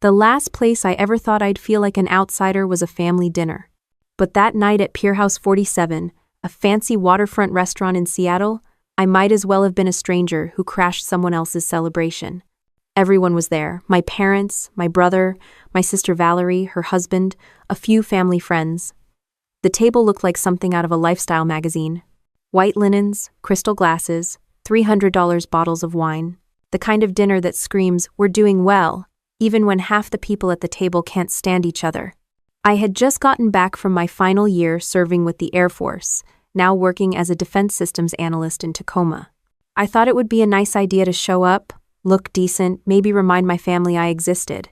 The last place I ever thought I'd feel like an outsider was a family dinner. But that night at Pier House 47, a fancy waterfront restaurant in Seattle, I might as well have been a stranger who crashed someone else's celebration. Everyone was there: my parents, my brother, my sister Valerie, her husband, a few family friends. The table looked like something out of a lifestyle magazine. White linens, crystal glasses, $300 bottles of wine. The kind of dinner that screams, "We're doing well," even when half the people at the table can't stand each other. I had just gotten back from my final year serving with the Air Force, now working as a defense systems analyst in Tacoma. I thought it would be a nice idea to show up, look decent, maybe remind my family I existed.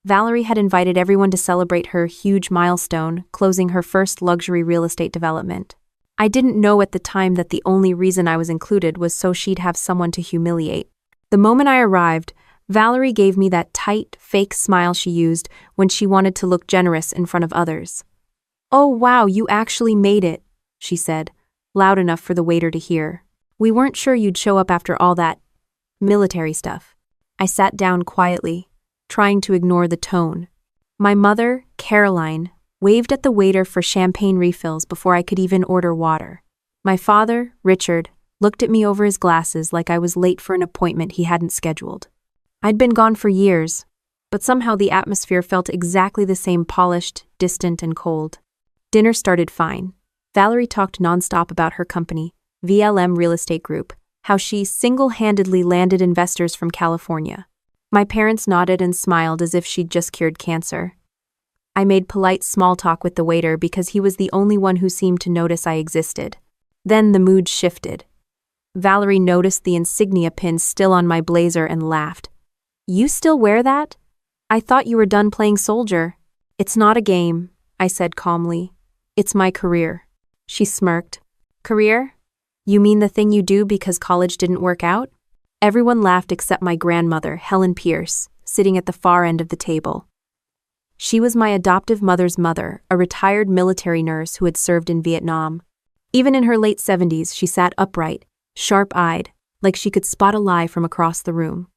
Valerie had invited everyone to celebrate her huge milestone, closing her first luxury real estate development. I didn't know at the time that the only reason I was included was so she'd have someone to humiliate. The moment I arrived, Valerie gave me that tight, fake smile she used when she wanted to look generous in front of others. "Oh wow, you actually made it," she said, loud enough for the waiter to hear. "We weren't sure you'd show up after all that military stuff." I sat down quietly, trying to ignore the tone. My mother, Caroline, waved at the waiter for champagne refills before I could even order water. My father, Richard, looked at me over his glasses like I was late for an appointment he hadn't scheduled. I'd been gone for years, but somehow the atmosphere felt exactly the same: polished, distant, and cold. Dinner started fine. Valerie talked nonstop about her company, VLM Real Estate Group, how she single-handedly landed investors from California. My parents nodded and smiled as if she'd just cured cancer. I made polite small talk with the waiter because he was the only one who seemed to notice I existed. Then the mood shifted. Valerie noticed the insignia pin still on my blazer and laughed. "You still wear that? I thought you were done playing soldier." "It's not a game," I said calmly. "It's my career." She smirked. "Career? You mean the thing you do because college didn't work out?" Everyone laughed except my grandmother, Helen Pierce, sitting at the far end of the table. She was my adoptive mother's mother, a retired military nurse who had served in Vietnam. Even in her late 70s, she sat upright, sharp-eyed, like she could spot a lie from across the room.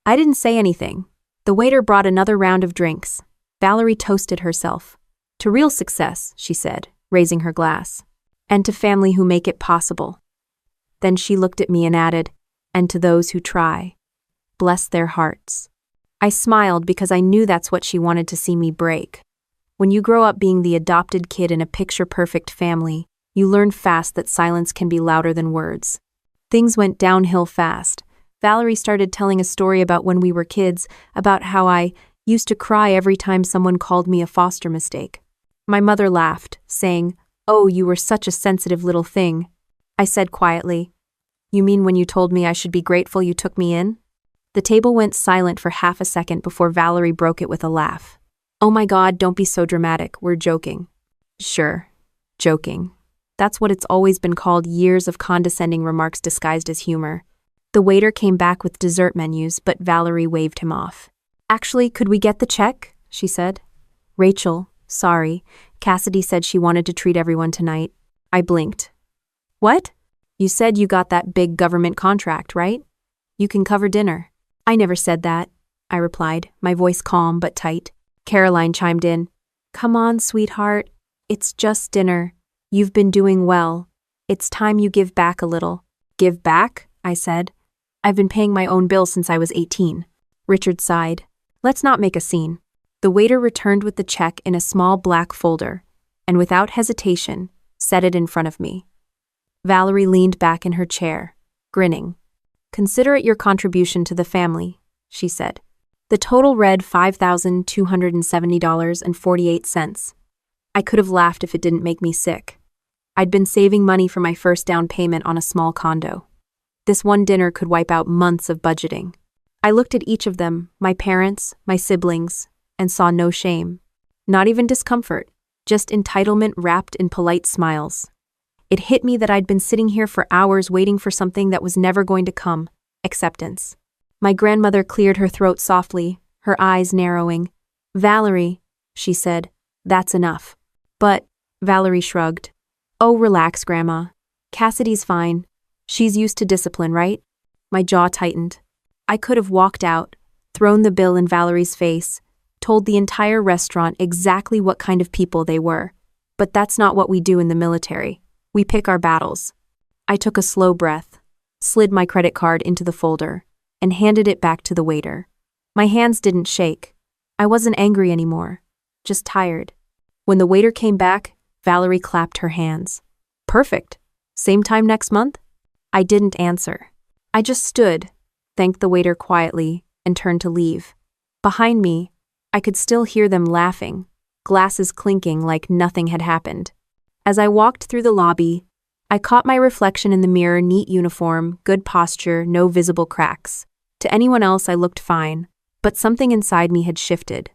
I didn't say anything. The waiter brought another round of drinks. Valerie toasted herself. "To real success," she said, raising her glass. "And to family who make it possible." Then she looked at me and added, "And to those who try. Bless their hearts." I smiled because I knew that's what she wanted to see me break. When you grow up being the adopted kid in a picture-perfect family, you learn fast that silence can be louder than words. Things went downhill fast. Valerie started telling a story about when we were kids, about how I used to cry every time someone called me a foster mistake. My mother laughed, saying, "Oh, you were such a sensitive little thing." I said quietly, "You mean when you told me I should be grateful you took me in?" The table went silent for half a second before Valerie broke it with a laugh. "Oh my God, don't be so dramatic, we're joking." "Sure, joking. That's what it's always been called, years of condescending remarks disguised as humor." The waiter came back with dessert menus, but Valerie waved him off. "Actually, could we get the check?" she said. "Rachel, sorry. Cassidy said she wanted to treat everyone tonight." I blinked. "What? You said you got that big government contract, right? You can cover dinner." "I never said that," I replied, my voice calm but tight. Caroline chimed in. "Come on, sweetheart. It's just dinner. You've been doing well. It's time you give back a little." "Give back?" I said. "I've been paying my own bills since I was 18. Richard sighed. "Let's not make a scene." The waiter returned with the check in a small black folder, and without hesitation, set it in front of me. Valerie leaned back in her chair, grinning. "Consider it your contribution to the family," she said. The total read $5,270.48. I could have laughed if it didn't make me sick. I'd been saving money for my first down payment on a small condo. This one dinner could wipe out months of budgeting. I looked at each of them, my parents, my siblings, and saw no shame. Not even discomfort, just entitlement wrapped in polite smiles. It hit me that I'd been sitting here for hours waiting for something that was never going to come: acceptance. My grandmother cleared her throat softly, her eyes narrowing. "Valerie," she said, "that's enough." "But," Valerie shrugged. "Oh, relax, Grandma. Cassidy's fine. She's used to discipline, right?" My jaw tightened. I could have walked out, thrown the bill in Valerie's face, told the entire restaurant exactly what kind of people they were. But that's not what we do in the military. We pick our battles. I took a slow breath, slid my credit card into the folder, and handed it back to the waiter. My hands didn't shake. I wasn't angry anymore, just tired. When the waiter came back, Valerie clapped her hands. Perfect. Same time next month? I didn't answer. I just stood, thanked the waiter quietly, and turned to leave. Behind me, I could still hear them laughing, glasses clinking like nothing had happened. As I walked through the lobby, I caught my reflection in the mirror, neat uniform, good posture, no visible cracks. To anyone else, I looked fine, but something inside me had shifted.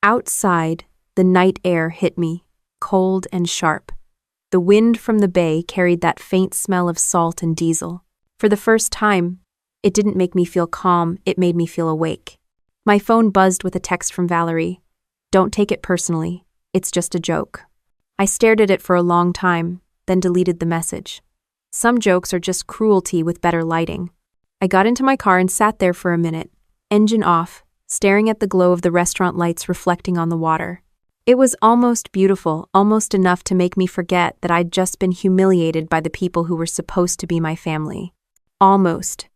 Outside, the night air hit me, cold and sharp. The wind from the bay carried that faint smell of salt and diesel. For the first time, it didn't make me feel calm, it made me feel awake. My phone buzzed with a text from Valerie. Don't take it personally, it's just a joke. I stared at it for a long time, then deleted the message. Some jokes are just cruelty with better lighting. I got into my car and sat there for a minute, engine off, staring at the glow of the restaurant lights reflecting on the water. It was almost beautiful, almost enough to make me forget that I'd just been humiliated by the people who were supposed to be my family. Almost.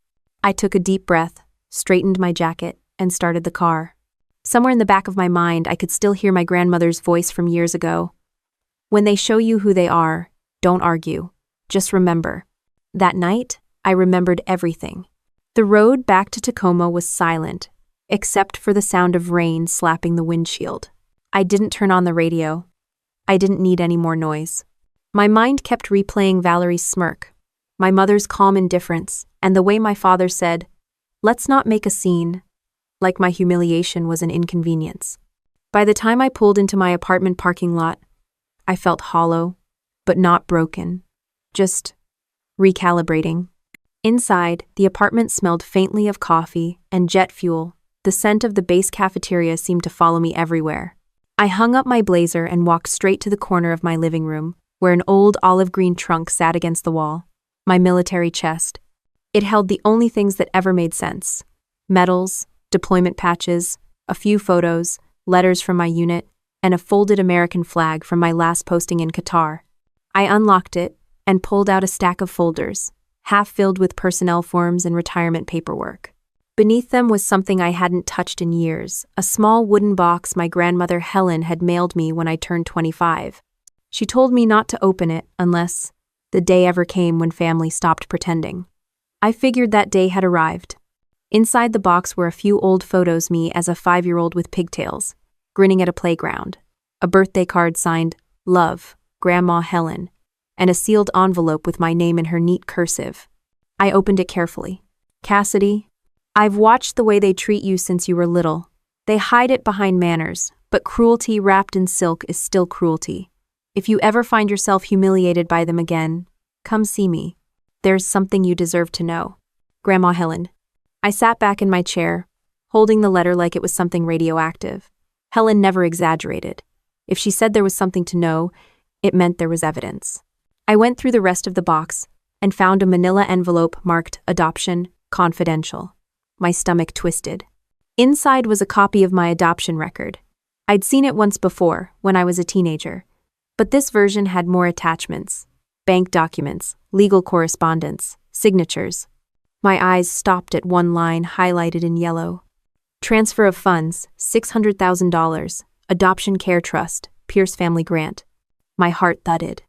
I took a deep breath, straightened my jacket, and started the car. Somewhere in the back of my mind, I could still hear my grandmother's voice from years ago. When they show you who they are, don't argue. Just remember. That night, I remembered everything. The road back to Tacoma was silent, except for the sound of rain slapping the windshield. I didn't turn on the radio. I didn't need any more noise. My mind kept replaying Valerie's smirk, my mother's calm indifference, and the way my father said, "Let's not make a scene," like my humiliation was an inconvenience. By the time I pulled into my apartment parking lot, I felt hollow, but not broken, just recalibrating. Inside, the apartment smelled faintly of coffee and jet fuel. The scent of the base cafeteria seemed to follow me everywhere. I hung up my blazer and walked straight to the corner of my living room, where an old olive green trunk sat against the wall. My military chest. It held the only things that ever made sense. Medals, deployment patches, a few photos, letters from my unit, and a folded American flag from my last posting in Qatar. I unlocked it and pulled out a stack of folders, half filled with personnel forms and retirement paperwork. Beneath them was something I hadn't touched in years, a small wooden box my grandmother Helen had mailed me when I turned 25. She told me not to open it unless the day ever came when family stopped pretending. I figured that day had arrived. Inside the box were a few old photos me as a 5-year-old with pigtails, grinning at a playground, a birthday card signed, "Love, Grandma Helen," and a sealed envelope with my name in her neat cursive. I opened it carefully. "Cassidy, I've watched the way they treat you since you were little. They hide it behind manners, but cruelty wrapped in silk is still cruelty. If you ever find yourself humiliated by them again, come see me. There's something you deserve to know. Grandma Helen." I sat back in my chair, holding the letter like it was something radioactive. Helen never exaggerated. If she said there was something to know, it meant there was evidence. I went through the rest of the box and found a manila envelope marked "Adoption, Confidential." My stomach twisted. Inside was a copy of my adoption record. I'd seen it once before, when I was a teenager. But this version had more attachments: bank documents, legal correspondence, signatures. My eyes stopped at one line highlighted in yellow. Transfer of funds, $600,000, Adoption Care Trust, Pierce Family Grant. My heart thudded.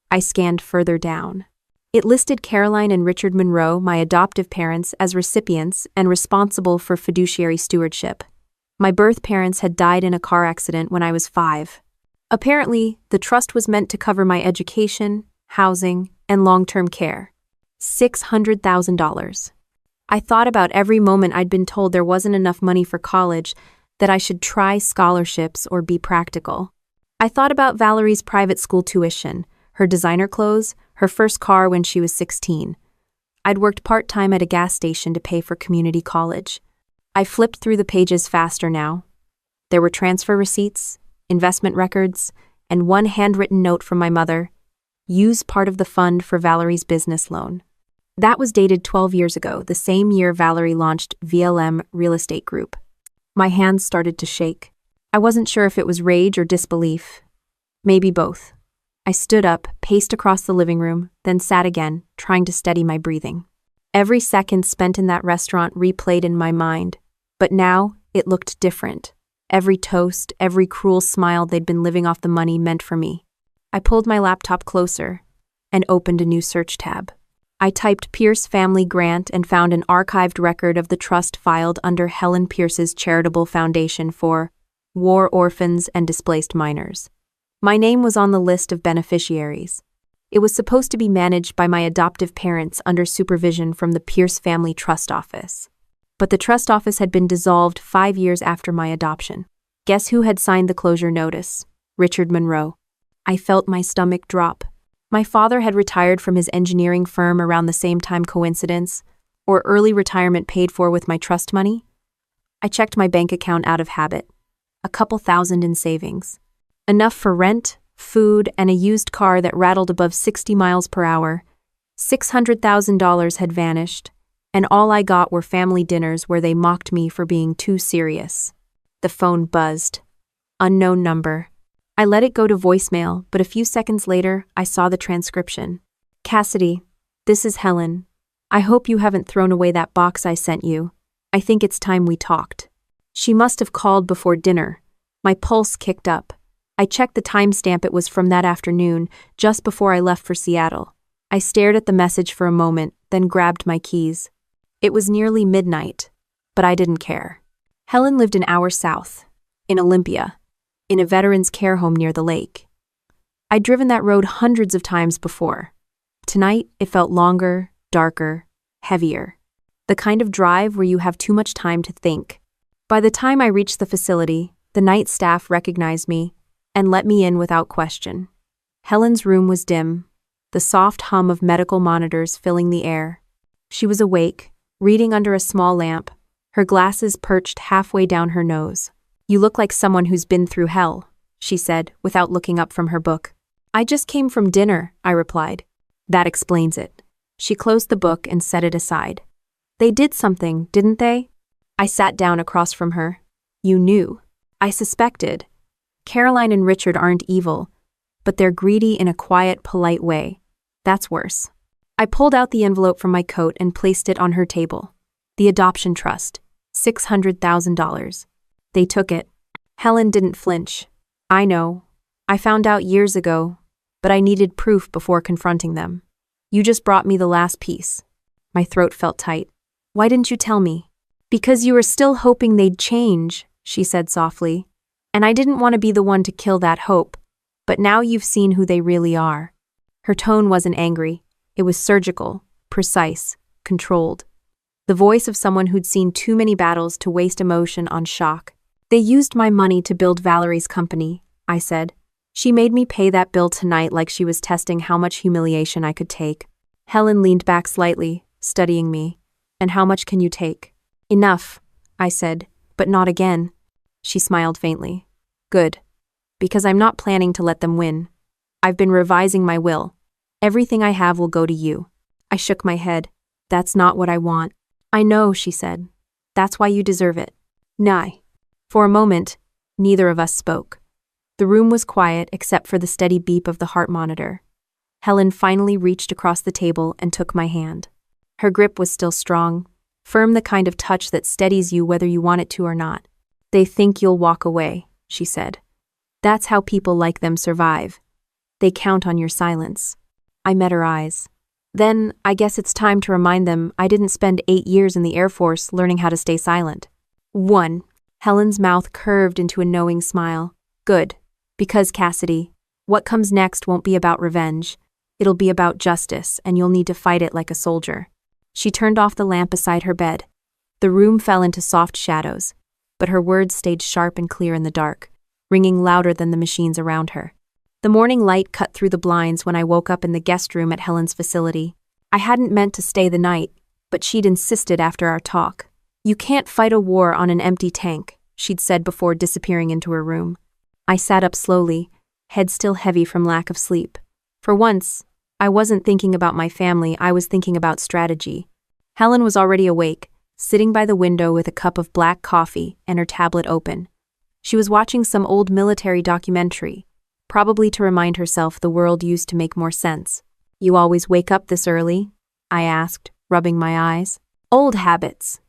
I scanned further down. It listed Caroline and Richard Monroe, my adoptive parents, as recipients and responsible for fiduciary stewardship. My birth parents had died in a car accident when I was 5. Apparently, the trust was meant to cover my education, housing, and long-term care. $600,000. I thought about every moment I'd been told there wasn't enough money for college, that I should try scholarships or be practical. I thought about Valerie's private school tuition, her designer clothes, her first car when she was 16. I'd worked part-time at a gas station to pay for community college. I flipped through the pages faster now. There were transfer receipts, investment records, and one handwritten note from my mother: "Use part of the fund for Valerie's business loan." That was dated 12 years ago, the same year Valerie launched VLM Real Estate Group. My hands started to shake. I wasn't sure if it was rage or disbelief. Maybe both. I stood up, paced across the living room, then sat again, trying to steady my breathing. Every second spent in that restaurant replayed in my mind, but now it looked different. Every toast, every cruel smile they'd been living off the money meant for me. I pulled my laptop closer and opened a new search tab. I typed Pierce Family Grant and found an archived record of the trust filed under Helen Pierce's charitable foundation for war orphans and displaced minors. My name was on the list of beneficiaries. It was supposed to be managed by my adoptive parents under supervision from the Pierce Family Trust Office. But the trust office had been dissolved 5 years after my adoption. Guess who had signed the closure notice? Richard Monroe. I felt my stomach drop. My father had retired from his engineering firm around the same time. Coincidence? Or early retirement paid for with my trust money? I checked my bank account out of habit. A couple thousand in savings. Enough for rent, food, and a used car that rattled above 60 miles per hour. $600,000 had vanished, and all I got were family dinners where they mocked me for being too serious. The phone buzzed. Unknown number. I let it go to voicemail, but a few seconds later, I saw the transcription. Cassidy, this is Helen. I hope you haven't thrown away that box I sent you. I think it's time we talked. She must have called before dinner. My pulse kicked up. I checked the timestamp. It was from that afternoon, just before I left for Seattle. I stared at the message for a moment, then grabbed my keys. It was nearly midnight, but I didn't care. Helen lived an hour south, in Olympia, in a veterans' care home near the lake. I'd driven that road hundreds of times before. Tonight, it felt longer, darker, heavier. The kind of drive where you have too much time to think. By the time I reached the facility, the night staff recognized me and let me in without question. Helen's room was dim, the soft hum of medical monitors filling the air. She was awake, reading under a small lamp, her glasses perched halfway down her nose. You look like someone who's been through hell, she said, without looking up from her book. I just came from dinner, I replied. That explains it. She closed the book and set it aside. They did something, didn't they? I sat down across from her. You knew. I suspected. Caroline and Richard aren't evil, but they're greedy in a quiet, polite way. That's worse. I pulled out the envelope from my coat and placed it on her table. The adoption trust. $600,000. They took it. Helen didn't flinch. I know. I found out years ago, but I needed proof before confronting them. You just brought me the last piece. My throat felt tight. Why didn't you tell me? Because you were still hoping they'd change, she said softly. And I didn't want to be the one to kill that hope. But now you've seen who they really are. Her tone wasn't angry. It was surgical, precise, controlled. The voice of someone who'd seen too many battles to waste emotion on shock. They used my money to build Valerie's company, I said. She made me pay that bill tonight like she was testing how much humiliation I could take. Helen leaned back slightly, studying me. And how much can you take? Enough, I said, but not again. She smiled faintly. Good. Because I'm not planning to let them win. I've been revising my will. Everything I have will go to you. I shook my head. That's not what I want. I know, she said. That's why you deserve it. Nah. For a moment, neither of us spoke. The room was quiet except for the steady beep of the heart monitor. Helen finally reached across the table and took my hand. Her grip was still strong, firm, the kind of touch that steadies you whether you want it to or not. They think you'll walk away, she said. That's how people like them survive. They count on your silence. I met her eyes. Then, I guess it's time to remind them I didn't spend 8 years in the Air Force learning how to stay silent. 1. Helen's mouth curved into a knowing smile. Good. Because, Cassidy, what comes next won't be about revenge. It'll be about justice, and you'll need to fight it like a soldier. She turned off the lamp beside her bed. The room fell into soft shadows, but her words stayed sharp and clear in the dark, ringing louder than the machines around her. The morning light cut through the blinds when I woke up in the guest room at Helen's facility. I hadn't meant to stay the night, but she'd insisted after our talk. You can't fight a war on an empty tank, she'd said before disappearing into her room. I sat up slowly, head still heavy from lack of sleep. For once, I wasn't thinking about my family, I was thinking about strategy. Helen was already awake, sitting by the window with a cup of black coffee and her tablet open. She was watching some old military documentary, probably to remind herself the world used to make more sense. "You always wake up this early?" I asked, rubbing my eyes. "Old habits.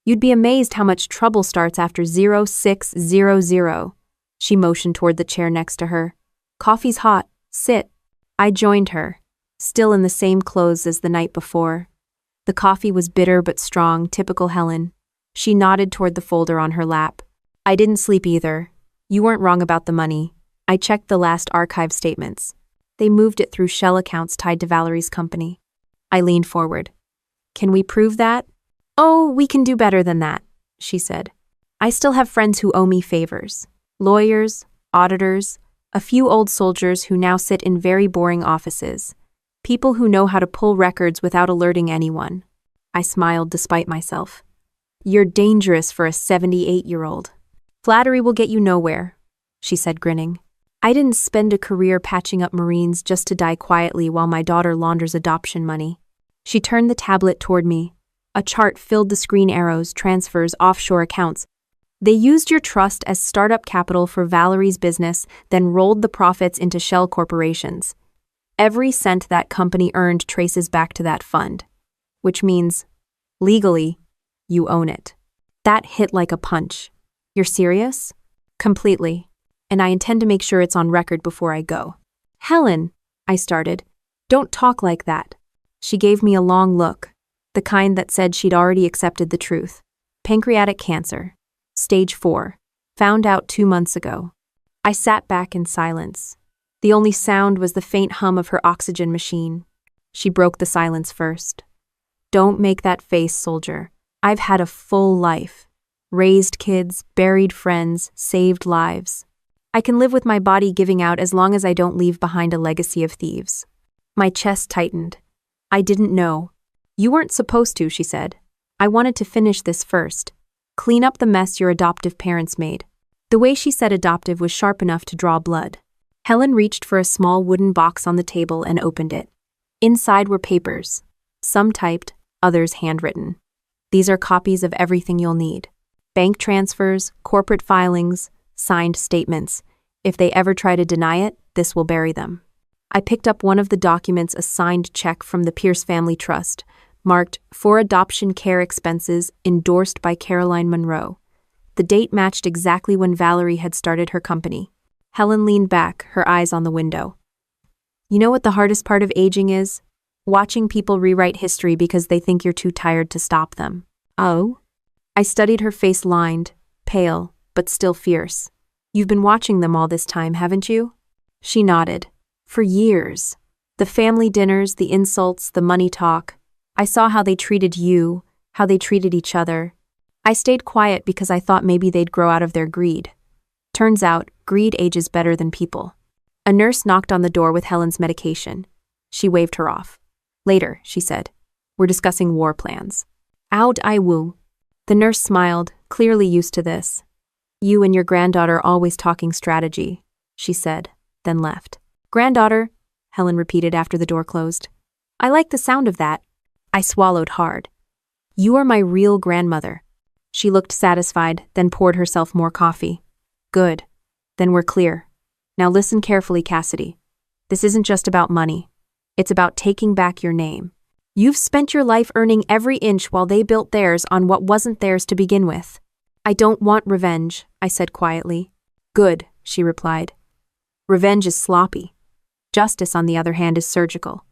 You'd be amazed how much trouble starts after 0600. She motioned toward the chair next to her. "Coffee's hot. Sit." I joined her, still in the same clothes as the night before. The coffee was bitter but strong, typical Helen. She nodded toward the folder on her lap. "I didn't sleep either. You weren't wrong about the money. I checked the last archive statements. They moved it through shell accounts tied to Valerie's company." I leaned forward. "Can we prove that?" "Oh, we can do better than that," she said. "I still have friends who owe me favors. Lawyers, auditors, a few old soldiers who now sit in very boring offices. People who know how to pull records without alerting anyone." I smiled despite myself. "You're dangerous for a 78-year-old. "Flattery will get you nowhere," she said, grinning. "I didn't spend a career patching up Marines just to die quietly while my daughter launders adoption money." She turned the tablet toward me. A chart filled the screen: arrows, transfers, offshore accounts. "They used your trust as startup capital for Valerie's business, then rolled the profits into shell corporations. Every cent that company earned traces back to that fund. Which means, legally, you own it." That hit like a punch. "You're serious?" "Completely. And I intend to make sure it's on record before I go." "Helen," I started. "Don't talk like that." She gave me a long look, the kind that said she'd already accepted the truth. "Pancreatic cancer. Stage 4. Found out 2 months ago." I sat back in silence. The only sound was the faint hum of her oxygen machine. She broke the silence first. "Don't make that face, soldier. I've had a full life. Raised kids, buried friends, saved lives. I can live with my body giving out as long as I don't leave behind a legacy of thieves." My chest tightened. "I didn't know." "You weren't supposed to," she said. "I wanted to finish this first. Clean up the mess your adoptive parents made." The way she said adoptive was sharp enough to draw blood. Helen reached for a small wooden box on the table and opened it. Inside were papers, some typed, others handwritten. "These are copies of everything you'll need. Bank transfers, corporate filings, signed statements. If they ever try to deny it, this will bury them." I picked up one of the documents, a signed check from the Pierce Family Trust, marked "For Adoption Care Expenses, endorsed by Caroline Monroe." The date matched exactly when Valerie had started her company. Helen leaned back, her eyes on the window. "You know what the hardest part of aging is? Watching people rewrite history because they think you're too tired to stop them." "Oh?" I studied her face, lined, pale, but still fierce. "You've been watching them all this time, haven't you?" She nodded. "For years. The family dinners, the insults, the money talk. I saw how they treated you, how they treated each other. I stayed quiet because I thought maybe they'd grow out of their greed. Turns out, greed ages better than people." A nurse knocked on the door with Helen's medication. She waved her off. "Later," she said. "We're discussing war plans." "Oud I woo." The nurse smiled, clearly used to this. "You and your granddaughter always talking strategy," she said, then left. "Granddaughter," Helen repeated after the door closed. "I like the sound of that." I swallowed hard. "You are my real grandmother." She looked satisfied, then poured herself more coffee. "Good. Then we're clear. Now listen carefully, Cassidy. This isn't just about money. It's about taking back your name. You've spent your life earning every inch while they built theirs on what wasn't theirs to begin with." "I don't want revenge," I said quietly. "Good," she replied. "Revenge is sloppy. Justice, on the other hand, is surgical.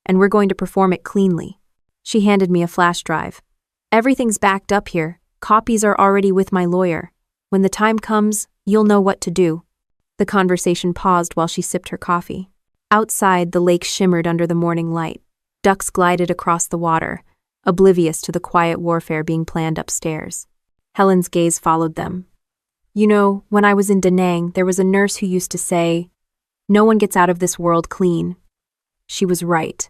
And we're going to perform it cleanly." She handed me a flash drive. "Everything's backed up here. Copies are already with my lawyer. When the time comes, you'll know what to do." The conversation paused while she sipped her coffee. Outside, the lake shimmered under the morning light. Ducks glided across the water, oblivious to the quiet warfare being planned upstairs. Helen's gaze followed them. "You know, when I was in Da Nang, there was a nurse who used to say, 'No one gets out of this world clean.' She was right.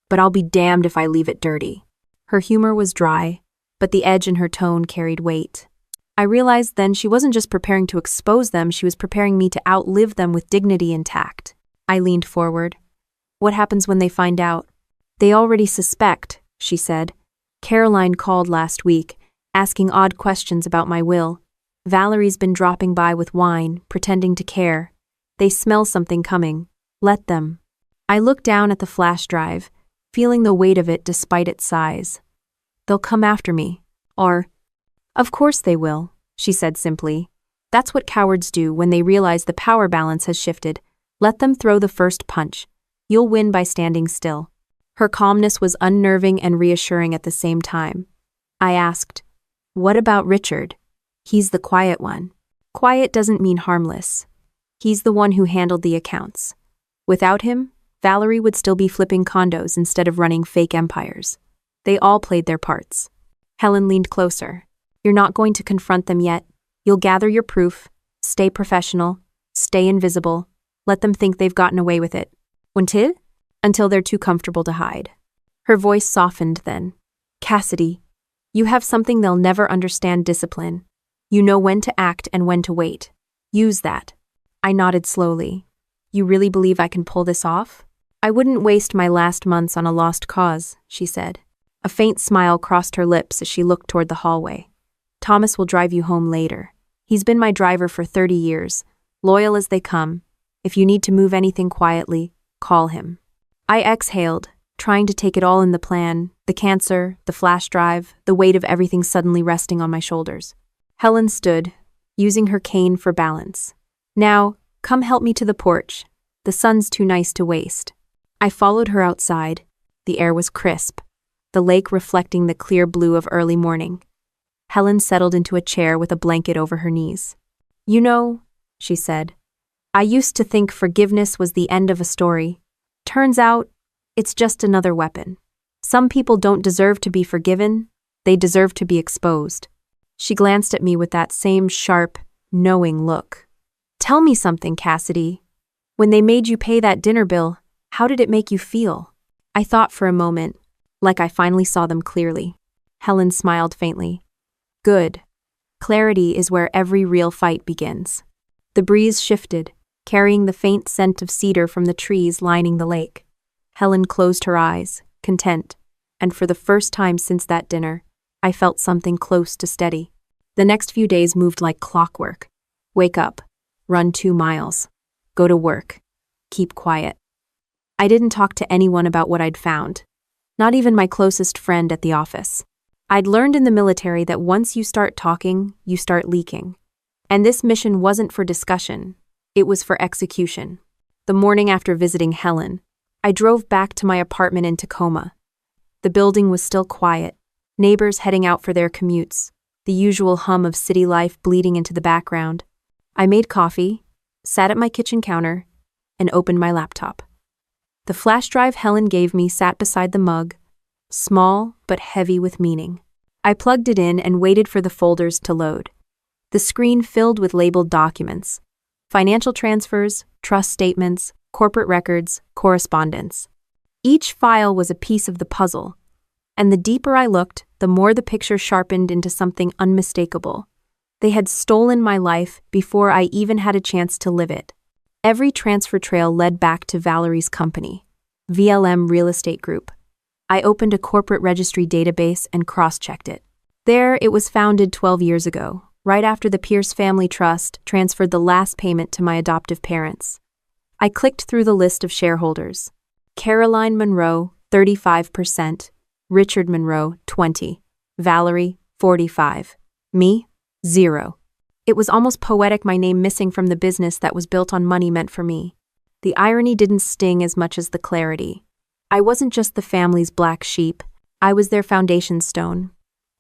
But I'll be damned if I leave it dirty." Her humor was dry, but the edge in her tone carried weight. I realized then she wasn't just preparing to expose them, she was preparing me to outlive them with dignity intact. I leaned forward. "What happens when they find out?" "They already suspect," she said. "Caroline called last week, asking odd questions about my will. Valerie's been dropping by with wine, pretending to care. They smell something coming. Let them. I look down at the flash drive, feeling the weight of it despite its size. They'll come after me. Or, of course they will, she said simply. That's what cowards do when they realize the power balance has shifted. Let them throw the first punch. You'll win by standing still. Her calmness was unnerving and reassuring at the same time. I asked, what about Richard? He's the quiet one. Quiet doesn't mean harmless. He's the one who handled the accounts. Without him, Valerie would still be flipping condos instead of running fake empires. They all played their parts. Helen leaned closer. You're not going to confront them yet. You'll gather your proof, stay professional, stay invisible, let them think they've gotten away with it. Until? Until they're too comfortable to hide. Her voice softened then. Cassidy, you have something they'll never understand: discipline. You know when to act and when to wait. Use that. I nodded slowly. You really believe I can pull this off? I wouldn't waste my last months on a lost cause, she said. A faint smile crossed her lips as she looked toward the hallway. Thomas will drive you home later. He's been my driver for 30 years, loyal as they come. If you need to move anything quietly, call him. I exhaled, trying to take it all in: the plan, the cancer, the flash drive, the weight of everything suddenly resting on my shoulders. Helen stood, using her cane for balance. Now, come help me to the porch. The sun's too nice to waste. I followed her outside. The air was crisp, the lake reflecting the clear blue of early morning. Helen settled into a chair with a blanket over her knees. You know, she said, I used to think forgiveness was the end of a story. Turns out, it's just another weapon. Some people don't deserve to be forgiven, they deserve to be exposed. She glanced at me with that same sharp, knowing look. Tell me something, Cassidy. When they made you pay that dinner bill, how did it make you feel? I thought for a moment, like I finally saw them clearly. Helen smiled faintly. Good. Clarity is where every real fight begins. The breeze shifted, carrying the faint scent of cedar from the trees lining the lake. Helen closed her eyes, content, and for the first time since that dinner, I felt something close to steady. The next few days moved like clockwork. Wake up, run 2 miles, go to work, keep quiet. I didn't talk to anyone about what I'd found, not even my closest friend at the office. I'd learned in the military that once you start talking, you start leaking. And this mission wasn't for discussion, it was for execution. The morning after visiting Helen, I drove back to my apartment in Tacoma. The building was still quiet, neighbors heading out for their commutes, the usual hum of city life bleeding into the background. I made coffee, sat at my kitchen counter, and opened my laptop. The flash drive Helen gave me sat beside the mug, small but heavy with meaning. I plugged it in and waited for the folders to load. The screen filled with labeled documents: financial transfers, trust statements, corporate records, correspondence. Each file was a piece of the puzzle, and the deeper I looked, the more the picture sharpened into something unmistakable. They had stolen my life before I even had a chance to live it. Every transfer trail led back to Valerie's company, VLM Real Estate Group. I opened a corporate registry database and cross-checked it. There, it was founded 12 years ago, right after the Pierce Family Trust transferred the last payment to my adoptive parents. I clicked through the list of shareholders. Caroline Monroe, 35%, Richard Monroe, 20%, Valerie, 45%, me, 0%. It was almost poetic, my name missing from the business that was built on money meant for me. The irony didn't sting as much as the clarity. I wasn't just the family's black sheep, I was their foundation stone,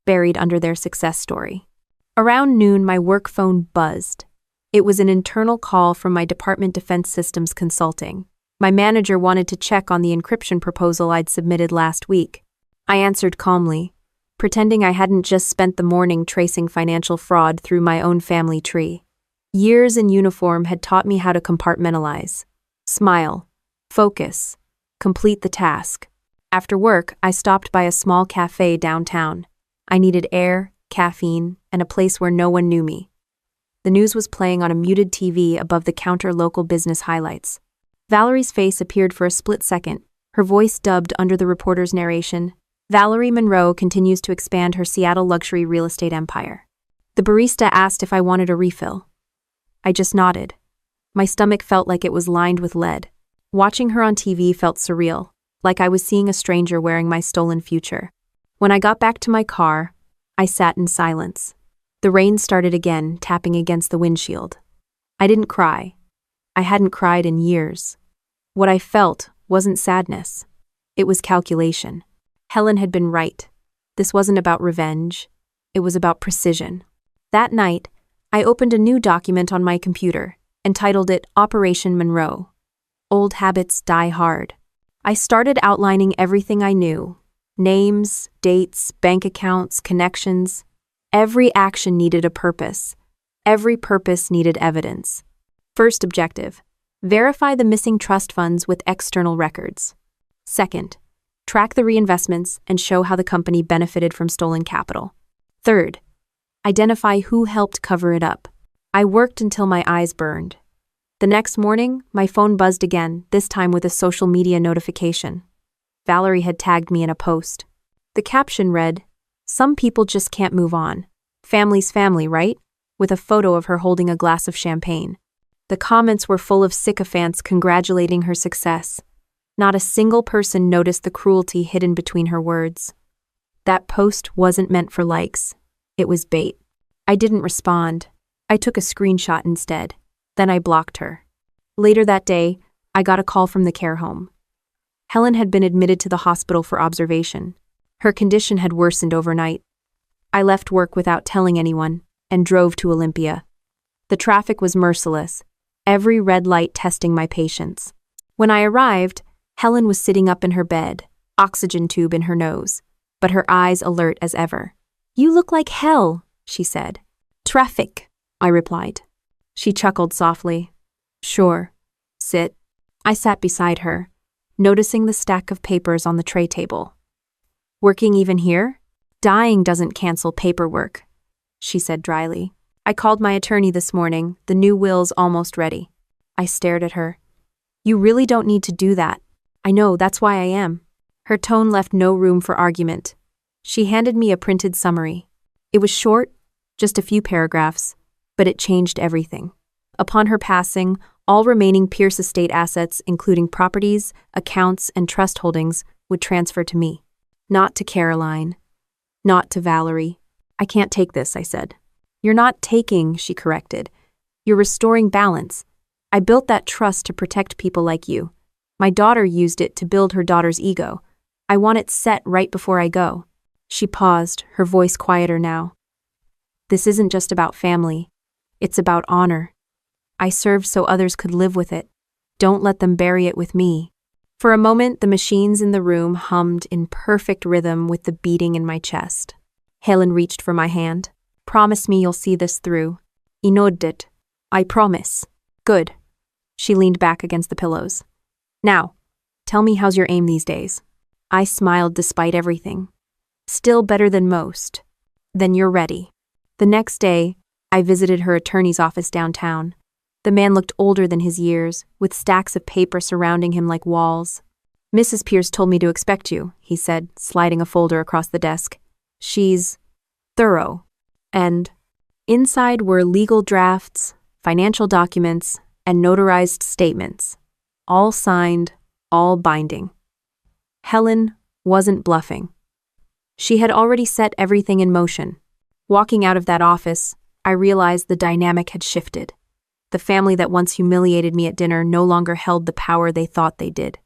buried under their success story. Around noon, my work phone buzzed. It was an internal call from my Department Defense Systems Consulting. My manager wanted to check on the encryption proposal I'd submitted last week. I answered calmly, pretending I hadn't just spent the morning tracing financial fraud through my own family tree. Years in uniform had taught me how to compartmentalize, smile, focus, complete the task. After work, I stopped by a small cafe downtown. I needed air, caffeine, and a place where no one knew me. The news was playing on a muted TV above the counter local business highlights. Valerie's face appeared for a split second, her voice dubbed under the reporter's narration. Valerie Monroe continues to expand her Seattle luxury real estate empire. The barista asked if I wanted a refill. I just nodded. My stomach felt like it was lined with lead. Watching her on TV felt surreal, like I was seeing a stranger wearing my stolen future. When I got back to my car, I sat in silence. The rain started again, tapping against the windshield. I didn't cry. I hadn't cried in years. What I felt wasn't sadness. It was calculation. Helen had been right. This wasn't about revenge. It was about precision. That night, I opened a new document on my computer and titled it Operation Monroe. Old habits die hard. I started outlining everything I knew. Names, dates, bank accounts, connections. Every action needed a purpose. Every purpose needed evidence. First objective: verify the missing trust funds with external records. Second, track the reinvestments and show how the company benefited from stolen capital. Third, identify who helped cover it up. I worked until my eyes burned. The next morning, my phone buzzed again, this time with a social media notification. Valerie had tagged me in a post. The caption read, "Some people just can't move on. Family's family, right?" with a photo of her holding a glass of champagne. The comments were full of sycophants congratulating her success. Not a single person noticed the cruelty hidden between her words. That post wasn't meant for likes. It was bait. I didn't respond. I took a screenshot instead. Then I blocked her. Later that day, I got a call from the care home. Helen had been admitted to the hospital for observation. Her condition had worsened overnight. I left work without telling anyone and drove to Olympia. The traffic was merciless, every red light testing my patience. When I arrived, Helen was sitting up in her bed, oxygen tube in her nose, but her eyes alert as ever. "You look like hell," she said. "Traffic," I replied. She chuckled softly. "Sure. Sit." I sat beside her, noticing the stack of papers on the tray table. "Working even here? Dying doesn't cancel paperwork," she said dryly. "I called my attorney this morning. The new will's almost ready." I stared at her. "You really don't need to do that." "I know, that's why I am." Her tone left no room for argument. She handed me a printed summary. It was short, just a few paragraphs, but it changed everything. Upon her passing, all remaining Pierce estate assets, including properties, accounts, and trust holdings, would transfer to me. Not to Caroline. Not to Valerie. "I can't take this," I said. "You're not taking," she corrected. "You're restoring balance. I built that trust to protect people like you. My daughter used it to build her daughter's ego. I want it set right before I go." She paused, her voice quieter now. "This isn't just about family. It's about honor. I served so others could live with it. Don't let them bury it with me." For a moment, the machines in the room hummed in perfect rhythm with the beating in my chest. Helen reached for my hand. "Promise me you'll see this through." I nodded. "I promise." "Good." She leaned back against the pillows. "Now, tell me, how's your aim these days?" I smiled despite everything. "Still better than most." "Then you're ready." The next day, I visited her attorney's office downtown. The man looked older than his years, with stacks of paper surrounding him like walls. "Mrs. Pierce told me to expect you," he said, sliding a folder across the desk. "She's thorough." And inside were legal drafts, financial documents, and notarized statements. All signed, all binding. Helen wasn't bluffing. She had already set everything in motion. Walking out of that office, I realized the dynamic had shifted. The family that once humiliated me at dinner no longer held the power they thought they did.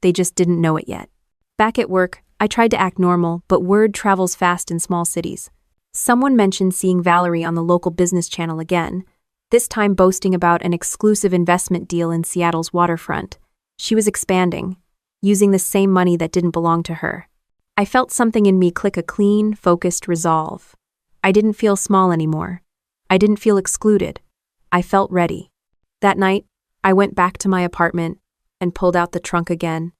They just didn't know it yet. Back at work, I tried to act normal, but word travels fast in small cities. Someone mentioned seeing Valerie on the local business channel again, this time boasting about an exclusive investment deal in Seattle's waterfront. She was expanding, using the same money that didn't belong to her. I felt something in me click a clean, focused resolve. I didn't feel small anymore. I didn't feel excluded. I felt ready. That night, I went back to my apartment and pulled out the trunk again,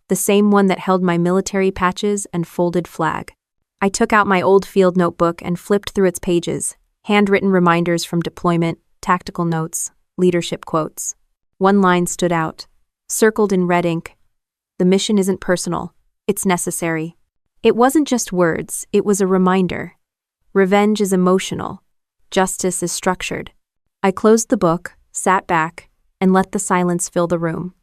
the same one that held my military patches and folded flag. I took out my old field notebook and flipped through its pages, handwritten reminders from deployment, tactical notes, leadership quotes. One line stood out, circled in red ink. "The mission isn't personal, it's necessary." It wasn't just words, it was a reminder. Revenge is emotional, Justice is structured. I closed the book, sat back, and let the silence fill the room.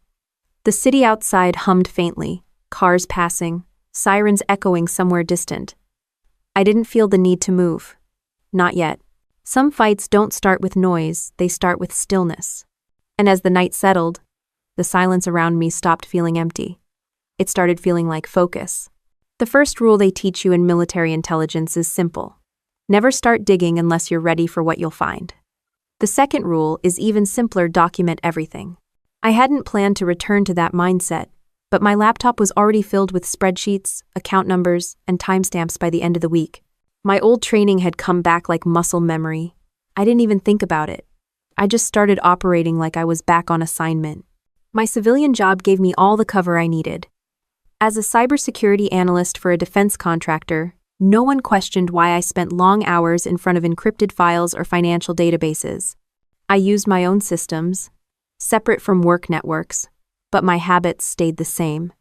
The city outside hummed faintly, cars passing, sirens echoing somewhere distant. I didn't feel the need to move. Not yet. Some fights don't start with noise, they start with stillness. And as the night settled, the silence around me stopped feeling empty. It started feeling like focus. The first rule they teach you in military intelligence is simple. Never start digging unless you're ready for what you'll find. The second rule is even simpler: document everything. I hadn't planned to return to that mindset, but my laptop was already filled with spreadsheets, account numbers, and timestamps by the end of the week. My old training had come back like muscle memory. I didn't even think about it. I just started operating like I was back on assignment. My civilian job gave me all the cover I needed. As a cybersecurity analyst for a defense contractor, no one questioned why I spent long hours in front of encrypted files or financial databases. I used my own systems, separate from work networks, but my habits stayed the same.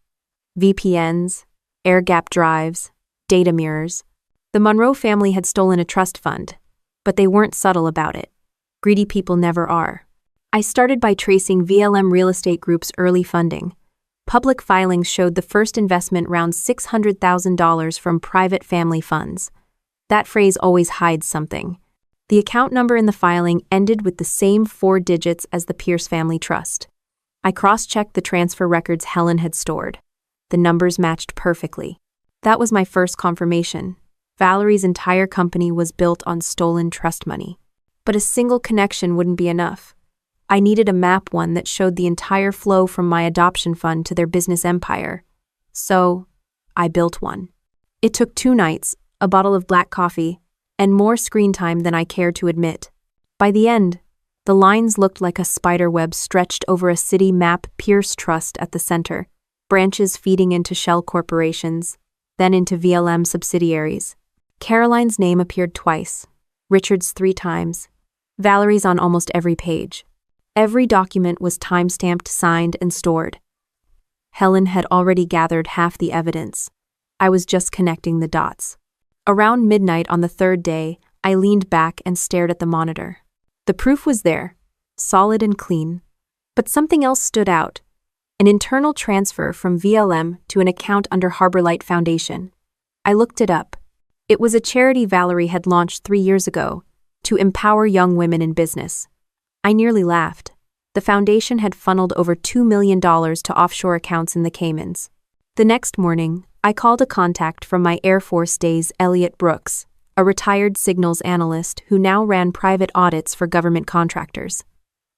VPNs, air-gapped drives, data mirrors. The Monroe family had stolen a trust fund, but they weren't subtle about it. Greedy people never are. I started by tracing VLM Real Estate Group's early funding. Public filings showed the first investment round $600,000 from private family funds. That phrase always hides something. The account number in the filing ended with the same 4 digits as the Pierce Family Trust. I cross-checked the transfer records Helen had stored. The numbers matched perfectly. That was my first confirmation. Valerie's entire company was built on stolen trust money. But a single connection wouldn't be enough. I needed a map, one that showed the entire flow from my adoption fund to their business empire. So, I built one. It took 2 nights, a bottle of black coffee, and more screen time than I cared to admit. By the end, the lines looked like a spider web stretched over a city map, Pierce Trust at the center, branches feeding into shell corporations, then into VLM subsidiaries. Caroline's name appeared twice, Richard's 3 times, Valerie's on almost every page. Every document was time-stamped, signed, and stored. Helen had already gathered half the evidence. I was just connecting the dots. Around midnight on the 3rd day, I leaned back and stared at the monitor. The proof was there, solid and clean. But something else stood out. An internal transfer from VLM to an account under Harborlight Foundation. I looked it up. It was a charity Valerie had launched 3 years ago to empower young women in business. I nearly laughed. The foundation had funneled over $2 million to offshore accounts in the Caymans. The next morning, I called a contact from my Air Force days, Elliot Brooks, a retired signals analyst who now ran private audits for government contractors.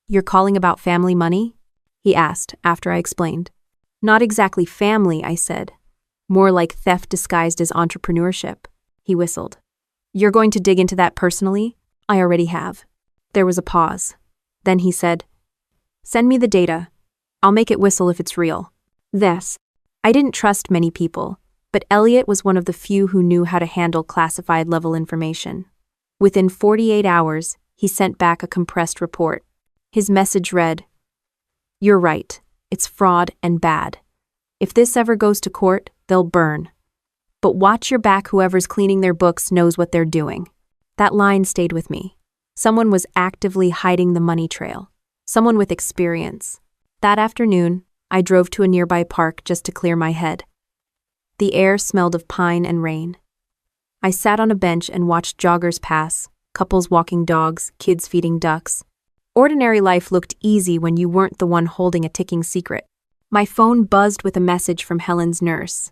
"You're calling about family money?" he asked after I explained. "Not exactly family," I said. "More like theft disguised as entrepreneurship," he whistled. "You're going to dig into that personally?" "I already have." There was a pause. Then he said, "Send me the data. I'll make it whistle if it's real." This. I didn't trust many people, but Elliot was one of the few who knew how to handle classified level information. Within 48 hours, he sent back a compressed report. His message read, "You're right. It's fraud and bad. If this ever goes to court, they'll burn. But watch your back, whoever's cleaning their books knows what they're doing." That line stayed with me. Someone was actively hiding the money trail. Someone with experience. That afternoon, I drove to a nearby park just to clear my head. The air smelled of pine and rain. I sat on a bench and watched joggers pass, couples walking dogs, kids feeding ducks. Ordinary life looked easy when you weren't the one holding a ticking secret. My phone buzzed with a message from Helen's nurse.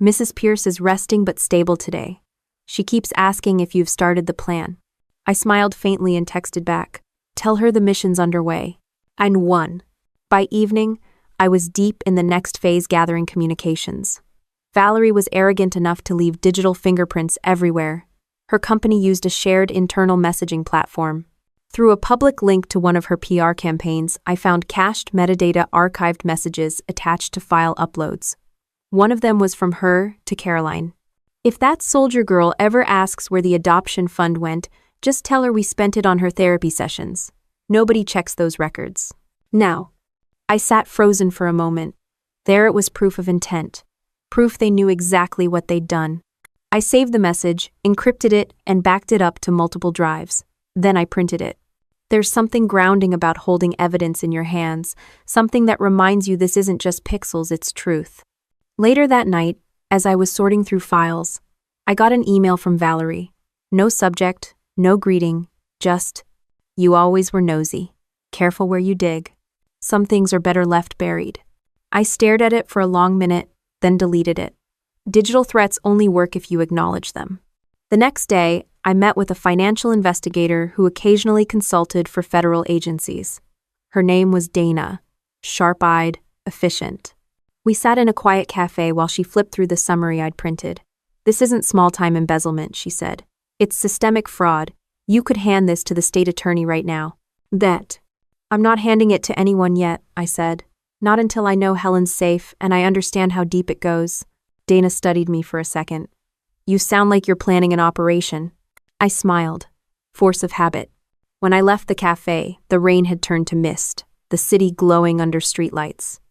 "Mrs. Pierce is resting but stable today. She keeps asking if you've started the plan." I smiled faintly and texted back, "Tell her the mission's underway." I'd won. By evening, I was deep in the next phase, gathering communications. Valerie was arrogant enough to leave digital fingerprints everywhere. Her company used a shared internal messaging platform. Through a public link to one of her PR campaigns, I found cached metadata archived messages attached to file uploads. One of them was from her to Caroline. "If that soldier girl ever asks where the adoption fund went, just tell her we spent it on her therapy sessions. Nobody checks those records." Now, I sat frozen for a moment. There it was, proof of intent. Proof they knew exactly what they'd done. I saved the message, encrypted it, and backed it up to multiple drives. Then I printed it. There's something grounding about holding evidence in your hands, something that reminds you this isn't just pixels, it's truth. Later that night, as I was sorting through files, I got an email from Valerie. No subject, no greeting, just, "You always were nosy. Careful where you dig. Some things are better left buried." I stared at it for a long minute, then deleted it. Digital threats only work if you acknowledge them. The next day, I met with a financial investigator who occasionally consulted for federal agencies. Her name was Dana, sharp-eyed, efficient. We sat in a quiet cafe while she flipped through the summary I'd printed. "This isn't small-time embezzlement," she said. "It's systemic fraud. You could hand this to the state attorney right now." "That." "I'm not handing it to anyone yet," I said. "Not until I know Helen's safe and I understand how deep it goes." Dana studied me for a second. "You sound like you're planning an operation." I smiled. Force of habit. When I left the cafe, the rain had turned to mist, the city glowing under streetlights.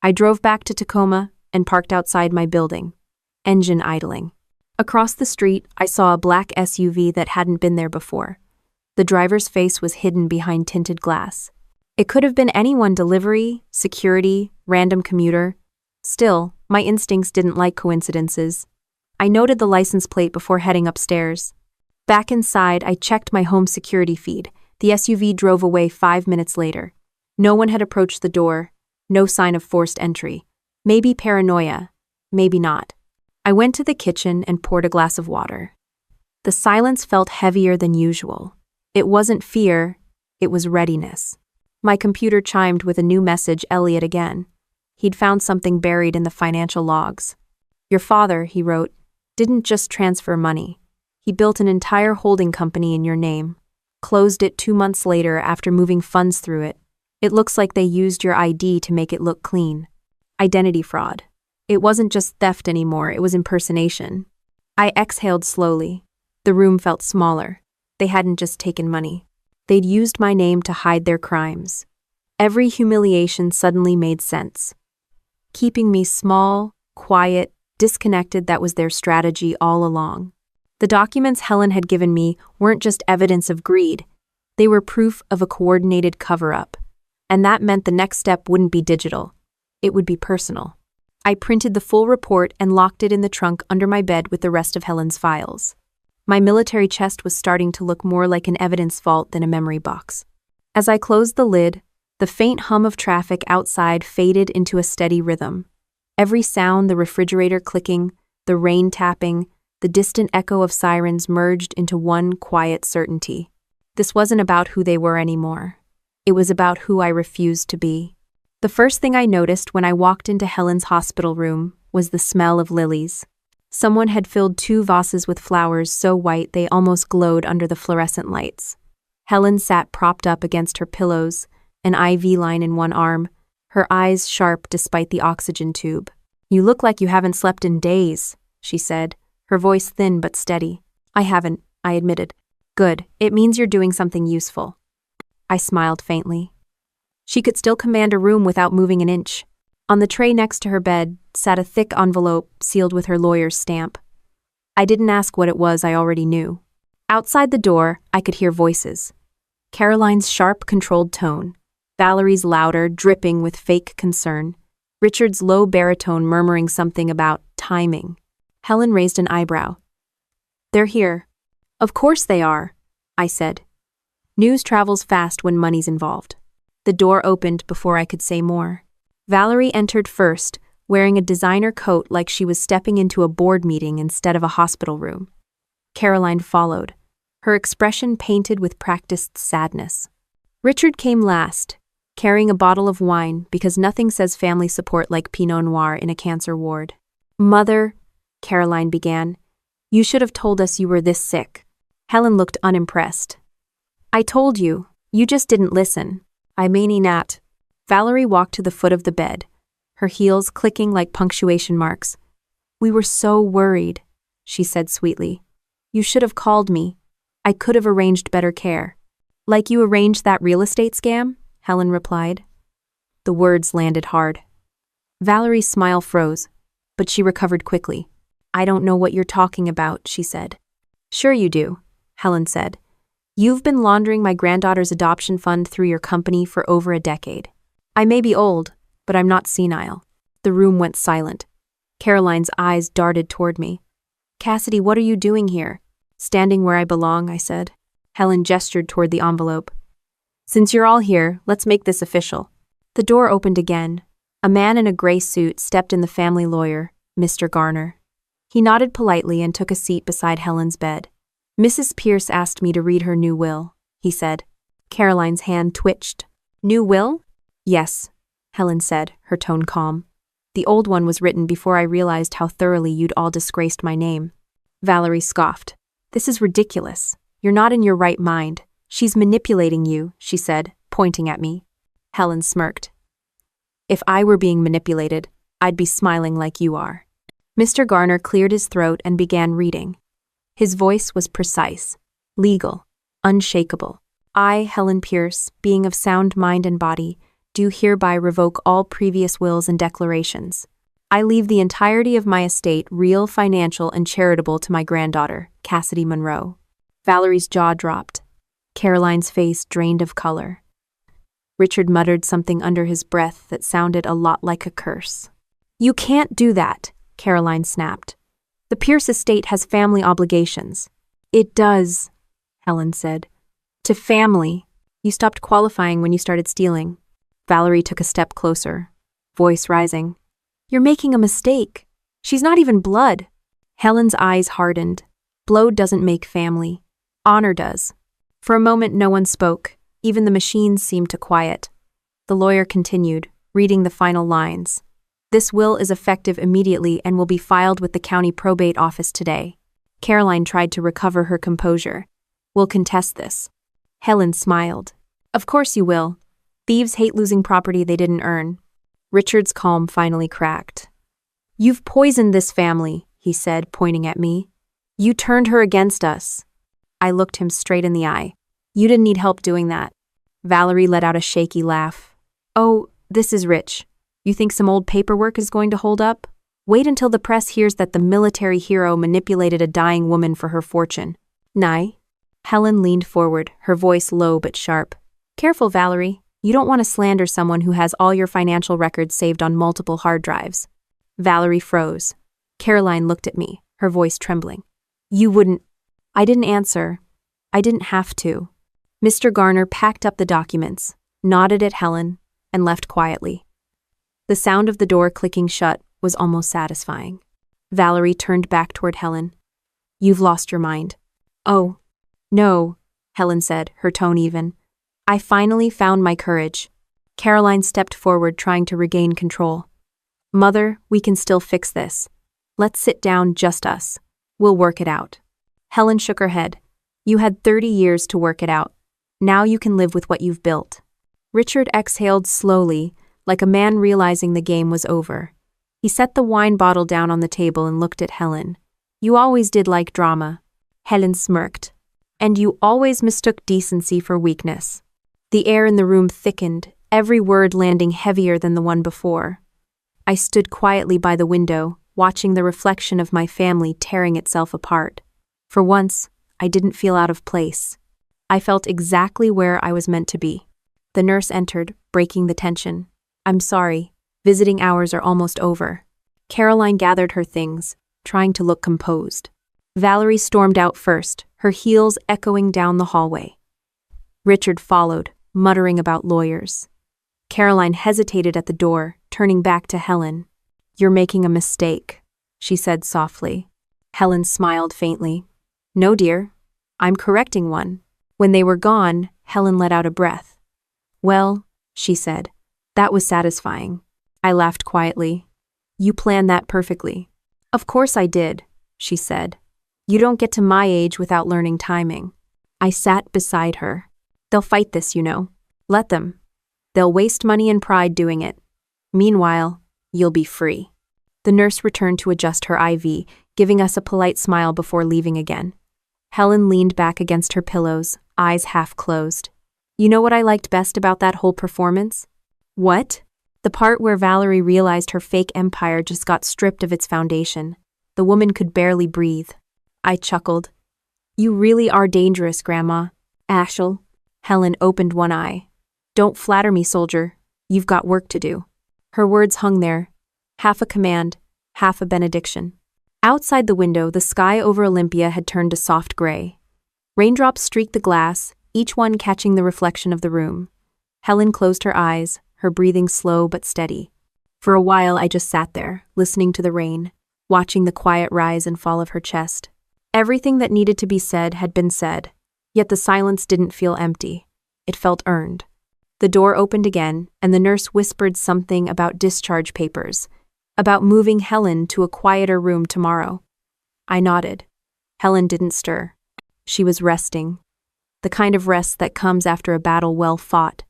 I drove back to Tacoma and parked outside my building, engine idling. Across the street, I saw a black SUV that hadn't been there before. The driver's face was hidden behind tinted glass. It could have been anyone: delivery, security, random commuter. Still, my instincts didn't like coincidences. I noted the license plate before heading upstairs. Back inside, I checked my home security feed. The SUV drove away 5 minutes later. No one had approached the door, no sign of forced entry. Maybe paranoia, maybe not. I went to the kitchen and poured a glass of water. The silence felt heavier than usual. It wasn't fear, it was readiness. My computer chimed with a new message. Elliot again. He'd found something buried in the financial logs. "Your father," he wrote, "didn't just transfer money. He built an entire holding company in your name. Closed it 2 months later after moving funds through it. It looks like they used your ID to make it look clean. Identity fraud. It wasn't just theft anymore, it was impersonation." I exhaled slowly. The room felt smaller. They hadn't just taken money. They'd used my name to hide their crimes. Every humiliation suddenly made sense. Keeping me small, quiet, disconnected, that was their strategy all along. The documents Helen had given me weren't just evidence of greed. They were proof of a coordinated cover-up. And that meant the next step wouldn't be digital. It would be personal. I printed the full report and locked it in the trunk under my bed with the rest of Helen's files. My military chest was starting to look more like an evidence vault than a memory box. As I closed the lid, the faint hum of traffic outside faded into a steady rhythm. Every sound, the refrigerator clicking, the rain tapping, the distant echo of sirens merged into one quiet certainty. This wasn't about who they were anymore. It was about who I refused to be. The first thing I noticed when I walked into Helen's hospital room was the smell of lilies. Someone had filled 2 vases with flowers so white they almost glowed under the fluorescent lights. Helen sat propped up against her pillows, an IV line in one arm, her eyes sharp despite the oxygen tube. "You look like you haven't slept in days," she said, her voice thin but steady. "I haven't," I admitted. "Good, it means you're doing something useful." I smiled faintly. She could still command a room without moving an inch. On the tray next to her bed sat a thick envelope sealed with her lawyer's stamp. I didn't ask what it was, I already knew. Outside the door, I could hear voices. Caroline's sharp, controlled tone, Valerie's louder, dripping with fake concern, Richard's low baritone murmuring something about timing. Helen raised an eyebrow. "They're here." "Of course they are," I said. News travels fast when money's involved. The door opened before I could say more. Valerie entered first, wearing a designer coat like she was stepping into a board meeting instead of a hospital room. Caroline followed, her expression painted with practiced sadness. Richard came last, carrying a bottle of wine because nothing says family support like Pinot Noir in a cancer ward. "Mother," Caroline began, "you should have told us you were this sick." Helen looked unimpressed. "I told you, you just didn't listen." "I mean not." Valerie walked to the foot of the bed, her heels clicking like punctuation marks. "We were so worried," she said sweetly. "You should have called me. I could have arranged better care." "Like you arranged that real estate scam?" Helen replied. The words landed hard. Valerie's smile froze, but she recovered quickly. "I don't know what you're talking about," she said. "Sure you do," Helen said. You've been laundering my granddaughter's adoption fund through your company for over a decade. I may be old, but I'm not senile. The room went silent. Caroline's eyes darted toward me. Cassidy, what are you doing here? Standing where I belong, I said. Helen gestured toward the envelope. Since you're all here, let's make this official. The door opened again. A man in a gray suit stepped in, the family lawyer, Mr. Garner. He nodded politely and took a seat beside Helen's bed. Mrs. Pierce asked me to read her new will, he said. Caroline's hand twitched. New will? Yes, Helen said, her tone calm. The old one was written before I realized how thoroughly you'd all disgraced my name. Valerie scoffed. This is ridiculous. You're not in your right mind. She's manipulating you, she said, pointing at me. Helen smirked. If I were being manipulated, I'd be smiling like you are. Mr. Garner cleared his throat and began reading. His voice was precise, legal, unshakable. I, Helen Pierce, being of sound mind and body, do hereby revoke all previous wills and declarations. I leave the entirety of my estate, real, financial, and charitable, to my granddaughter, Cassidy Monroe. Valerie's jaw dropped. Caroline's face drained of color. Richard muttered something under his breath that sounded a lot like a curse. You can't do that, Caroline snapped. The Pierce estate has family obligations. It does, Helen said. To family. You stopped qualifying when you started stealing. Valerie took a step closer, voice rising. You're making a mistake. She's not even blood. Helen's eyes hardened. Blood doesn't make family. Honor does. For a moment no one spoke. Even the machines seemed to quiet. The lawyer continued, reading the final lines. This will is effective immediately and will be filed with the county probate office today. Caroline tried to recover her composure. We'll contest this. Helen smiled. Of course you will. Thieves hate losing property they didn't earn. Richard's calm finally cracked. You've poisoned this family, he said, pointing at me. You turned her against us. I looked him straight in the eye. You didn't need help doing that. Valerie let out a shaky laugh. Oh, this is rich. You think some old paperwork is going to hold up? Wait until the press hears that the military hero manipulated a dying woman for her fortune. Nye? Helen leaned forward, her voice low but sharp. Careful, Valerie. You don't want to slander someone who has all your financial records saved on multiple hard drives. Valerie froze. Caroline looked at me, her voice trembling. You wouldn't. I didn't answer. I didn't have to. Mr. Garner packed up the documents, nodded at Helen, and left quietly. The sound of the door clicking shut was almost satisfying. Valerie turned back toward Helen. You've lost your mind. Oh, no, Helen said, her tone even. I finally found my courage. Caroline stepped forward, trying to regain control. Mother, we can still fix this. Let's sit down, just us. We'll work it out. Helen shook her head. You had 30 years to work it out. Now you can live with what you've built. Richard exhaled slowly, like a man realizing the game was over. He set the wine bottle down on the table and looked at Helen. You always did like drama. Helen smirked. And you always mistook decency for weakness. The air in the room thickened, every word landing heavier than the one before. I stood quietly by the window, watching the reflection of my family tearing itself apart. For once, I didn't feel out of place. I felt exactly where I was meant to be. The nurse entered, breaking the tension. I'm sorry. Visiting hours are almost over. Caroline gathered her things, trying to look composed. Valerie stormed out first, her heels echoing down the hallway. Richard followed, muttering about lawyers. Caroline hesitated at the door, turning back to Helen. You're making a mistake, she said softly. Helen smiled faintly. No, dear. I'm correcting one. When they were gone, Helen let out a breath. Well, she said, that was satisfying. I laughed quietly. You planned that perfectly. Of course I did, she said. You don't get to my age without learning timing. I sat beside her. They'll fight this, you know. Let them. They'll waste money and pride doing it. Meanwhile, you'll be free. The nurse returned to adjust her IV, giving us a polite smile before leaving again. Helen leaned back against her pillows, eyes half closed. You know what I liked best about that whole performance? What? The part where Valerie realized her fake empire just got stripped of its foundation. The woman could barely breathe. I chuckled. You really are dangerous, Grandma. Ashel. Helen opened one eye. Don't flatter me, soldier. You've got work to do. Her words hung there, half a command, half a benediction. Outside the window, the sky over Olympia had turned to soft gray. Raindrops streaked the glass, each one catching the reflection of the room. Helen closed her eyes, her breathing slow but steady. For a while, I just sat there, listening to the rain, watching the quiet rise and fall of her chest. Everything that needed to be said had been said, yet the silence didn't feel empty. It felt earned. The door opened again, and the nurse whispered something about discharge papers, about moving Helen to a quieter room tomorrow. I nodded. Helen didn't stir. She was resting. The kind of rest that comes after a battle well fought.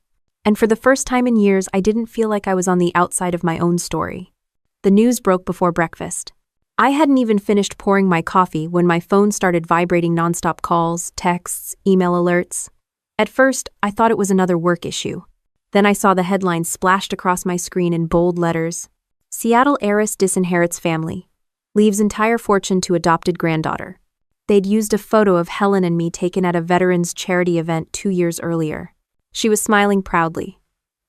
And for the first time in years, I didn't feel like I was on the outside of my own story. The news broke before breakfast. I hadn't even finished pouring my coffee when my phone started vibrating nonstop calls, texts, email alerts. At first, I thought it was another work issue. Then I saw the headline splashed across my screen in bold letters. Seattle heiress disinherits family. Leaves entire fortune to adopted granddaughter. They'd used a photo of Helen and me taken at a veterans charity event 2 years earlier. She was smiling proudly.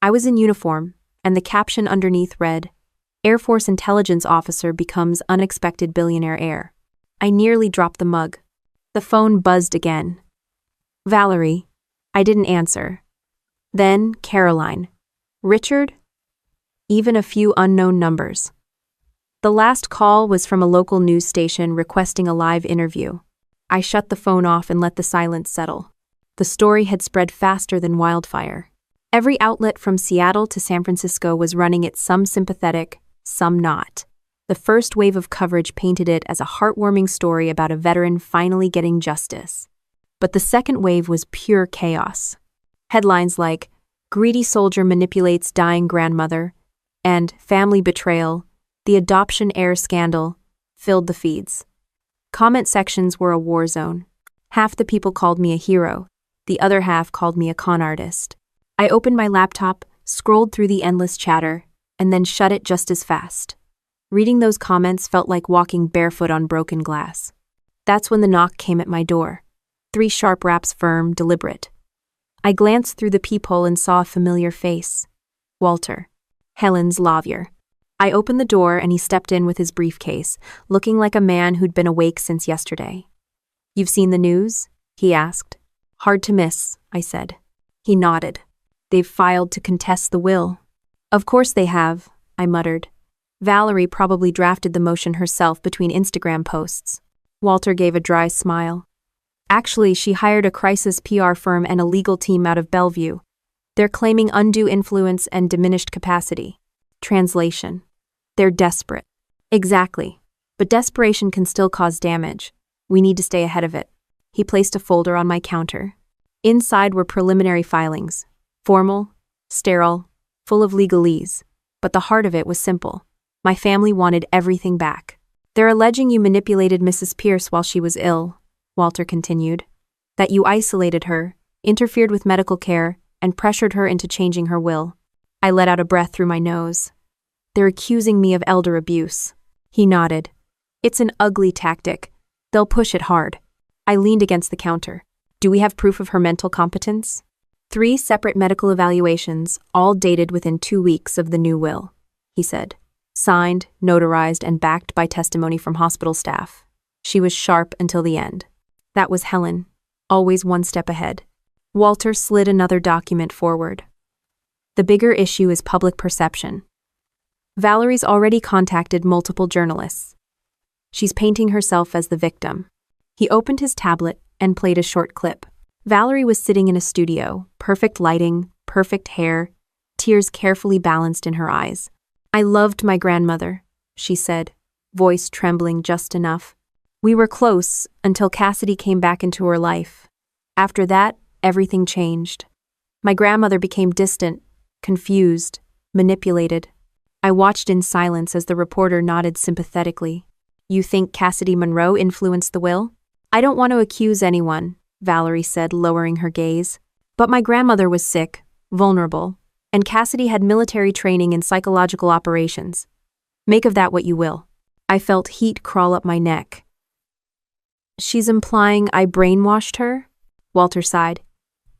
I was in uniform, and the caption underneath read, Air Force intelligence officer becomes unexpected billionaire heir. I nearly dropped the mug. The phone buzzed again. Valerie. I didn't answer. Then Caroline. Richard? Even a few unknown numbers. The last call was from a local news station requesting a live interview. I shut the phone off and let the silence settle. The story had spread faster than wildfire. Every outlet from Seattle to San Francisco was running it, some sympathetic, some not. The first wave of coverage painted it as a heartwarming story about a veteran finally getting justice. But the second wave was pure chaos. Headlines like, Greedy soldier manipulates dying grandmother, and Family betrayal, the adoption heir scandal, filled the feeds. Comment sections were a war zone. Half the people called me a hero, the other half called me a con artist. I opened my laptop, scrolled through the endless chatter, and then shut it just as fast. Reading those comments felt like walking barefoot on broken glass. That's when the knock came at my door. 3 sharp raps, firm, deliberate. I glanced through the peephole and saw a familiar face. Walter. Helen's lawyer. I opened the door and he stepped in with his briefcase, looking like a man who'd been awake since yesterday. You've seen the news? He asked. Hard to miss, I said. He nodded. They've filed to contest the will. Of course they have, I muttered. Valerie probably drafted the motion herself between Instagram posts. Walter gave a dry smile. Actually, she hired a crisis PR firm and a legal team out of Bellevue. They're claiming undue influence and diminished capacity. Translation. They're desperate. Exactly. But desperation can still cause damage. We need to stay ahead of it. He placed a folder on my counter. Inside were preliminary filings. Formal, sterile, full of legalese. But the heart of it was simple. My family wanted everything back. They're alleging you manipulated Mrs. Pierce while she was ill, Walter continued. That you isolated her, interfered with medical care, and pressured her into changing her will. I let out a breath through my nose. They're accusing me of elder abuse. He nodded. It's an ugly tactic. They'll push it hard. I leaned against the counter. Do we have proof of her mental competence? 3 separate medical evaluations, all dated within 2 weeks of the new will, he said. Signed, notarized, and backed by testimony from hospital staff. She was sharp until the end. That was Helen, always one step ahead. Walter slid another document forward. The bigger issue is public perception. Valerie's already contacted multiple journalists. She's painting herself as the victim. He opened his tablet and played a short clip. Valerie was sitting in a studio, perfect lighting, perfect hair, tears carefully balanced in her eyes. I loved my grandmother, she said, voice trembling just enough. We were close until Cassidy came back into her life. After that, everything changed. My grandmother became distant, confused, manipulated. I watched in silence as the reporter nodded sympathetically. You think Cassidy Monroe influenced the will? I don't want to accuse anyone, Valerie said, lowering her gaze. But my grandmother was sick, vulnerable, and Cassidy had military training in psychological operations. Make of that what you will. I felt heat crawl up my neck. She's implying I brainwashed her? Walter sighed.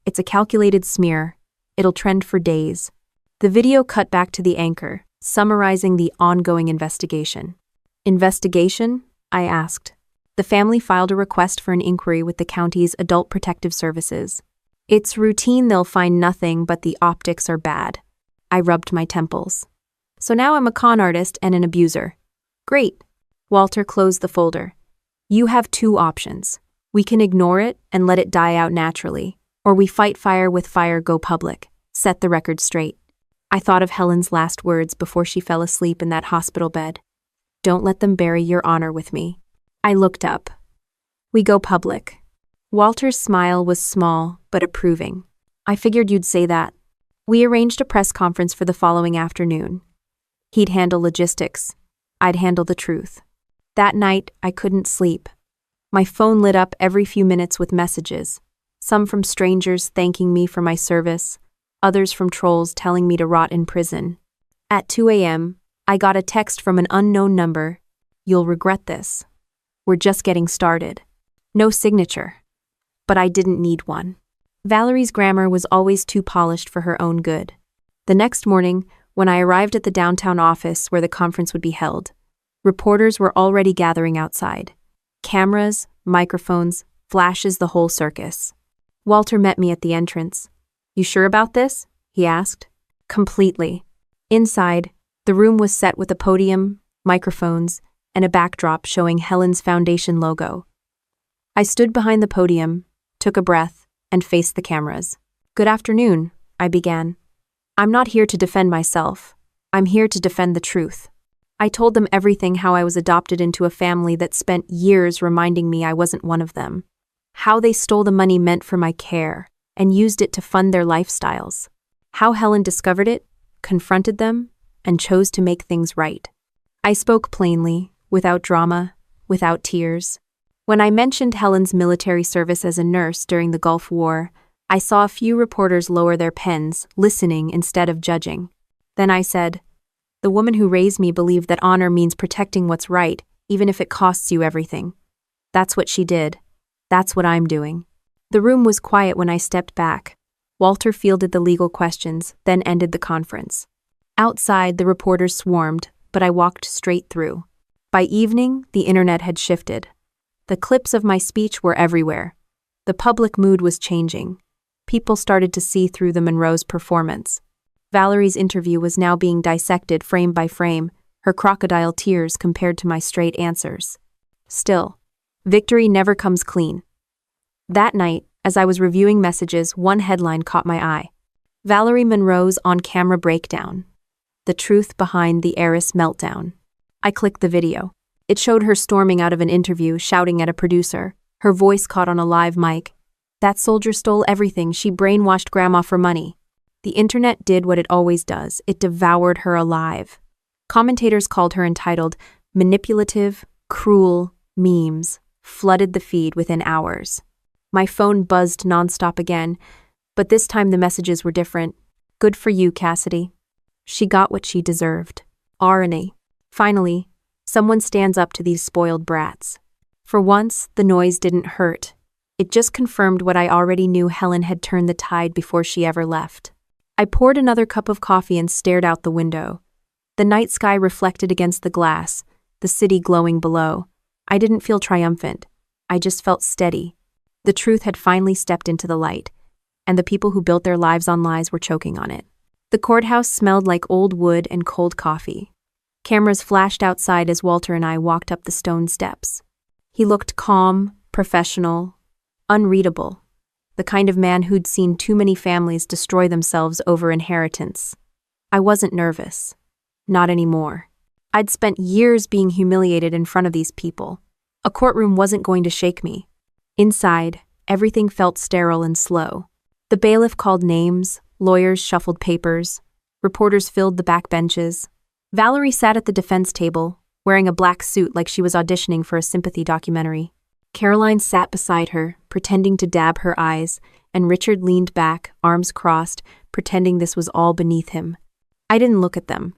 It's a calculated smear. It'll trend for days. The video cut back to the anchor, summarizing the ongoing investigation. Investigation? I asked. The family filed a request for an inquiry with the county's Adult Protective Services. It's routine, they'll find nothing, but the optics are bad. I rubbed my temples. So now I'm a con artist and an abuser. Great. Walter closed the folder. You have two options. We can ignore it and let it die out naturally, or we fight fire with fire, go public, set the record straight. I thought of Helen's last words before she fell asleep in that hospital bed. Don't let them bury your honor with me. I looked up. We go public. Walter's smile was small but approving. I figured you'd say that. We arranged a press conference for the following afternoon. He'd handle logistics. I'd handle the truth. That night, I couldn't sleep. My phone lit up every few minutes with messages, some from strangers thanking me for my service, others from trolls telling me to rot in prison. At 2 a.m., I got a text from an unknown number. You'll regret this. We're just getting started. No signature. But I didn't need one. Valerie's grammar was always too polished for her own good. The next morning, when I arrived at the downtown office where the conference would be held, reporters were already gathering outside. Cameras, microphones, flashes, the whole circus. Walter met me at the entrance. You sure about this? He asked. Completely. Inside, the room was set with a podium, microphones, and a backdrop showing Helen's Foundation logo. I stood behind the podium, took a breath, and faced the cameras. Good afternoon, I began. I'm not here to defend myself. I'm here to defend the truth. I told them everything, how I was adopted into a family that spent years reminding me I wasn't one of them, how they stole the money meant for my care and used it to fund their lifestyles, how Helen discovered it, confronted them, and chose to make things right. I spoke plainly, without drama, without tears. When I mentioned Helen's military service as a nurse during the Gulf War, I saw a few reporters lower their pens, listening instead of judging. Then I said, the woman who raised me believed that honor means protecting what's right, even if it costs you everything. That's what she did. That's what I'm doing. The room was quiet when I stepped back. Walter fielded the legal questions, then ended the conference. Outside, the reporters swarmed, but I walked straight through. By evening, the internet had shifted. The clips of my speech were everywhere. The public mood was changing. People started to see through the Monroe's performance. Valerie's interview was now being dissected frame by frame, her crocodile tears compared to my straight answers. Still, victory never comes clean. That night, as I was reviewing messages, one headline caught my eye. Valerie Monroe's on-camera breakdown. The truth behind the heiress meltdown. I clicked the video. It showed her storming out of an interview, shouting at a producer, her voice caught on a live mic. That soldier stole everything, she brainwashed Grandma for money. The internet did what it always does, it devoured her alive. Commentators called her entitled, manipulative, cruel, memes, flooded the feed within hours. My phone buzzed nonstop again, but this time the messages were different. Good for you, Cassidy. She got what she deserved. Irony. Finally, someone stands up to these spoiled brats. For once, the noise didn't hurt. It just confirmed what I already knew. Helen had turned the tide before she ever left. I poured another cup of coffee and stared out the window. The night sky reflected against the glass, the city glowing below. I didn't feel triumphant. I just felt steady. The truth had finally stepped into the light, and the people who built their lives on lies were choking on it. The courthouse smelled like old wood and cold coffee. Cameras flashed outside as Walter and I walked up the stone steps. He looked calm, professional, unreadable, the kind of man who'd seen too many families destroy themselves over inheritance. I wasn't nervous. Not anymore. I'd spent years being humiliated in front of these people. A courtroom wasn't going to shake me. Inside, everything felt sterile and slow. The bailiff called names, lawyers shuffled papers, reporters filled the back benches. Valerie sat at the defense table, wearing a black suit like she was auditioning for a sympathy documentary. Caroline sat beside her, pretending to dab her eyes, and Richard leaned back, arms crossed, pretending this was all beneath him. I didn't look at them.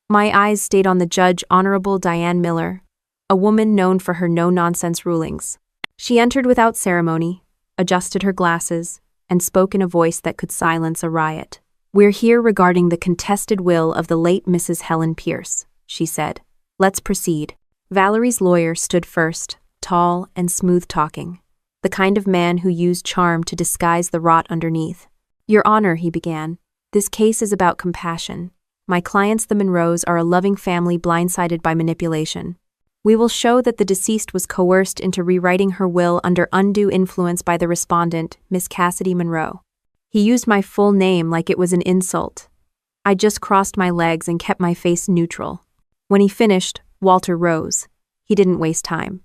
My eyes stayed on the judge, Honorable Diane Miller, a woman known for her no-nonsense rulings. She entered without ceremony, adjusted her glasses, and spoke in a voice that could silence a riot. "We're here regarding the contested will of the late Mrs. Helen Pierce," she said. "Let's proceed." Valerie's lawyer stood first, tall and smooth-talking, the kind of man who used charm to disguise the rot underneath. "Your Honor," he began, "this case is about compassion. My clients, the Monroes, are a loving family blindsided by manipulation. We will show that the deceased was coerced into rewriting her will under undue influence by the respondent, Miss Cassidy Monroe." He used my full name like it was an insult. I just crossed my legs and kept my face neutral. When he finished, Walter rose. He didn't waste time.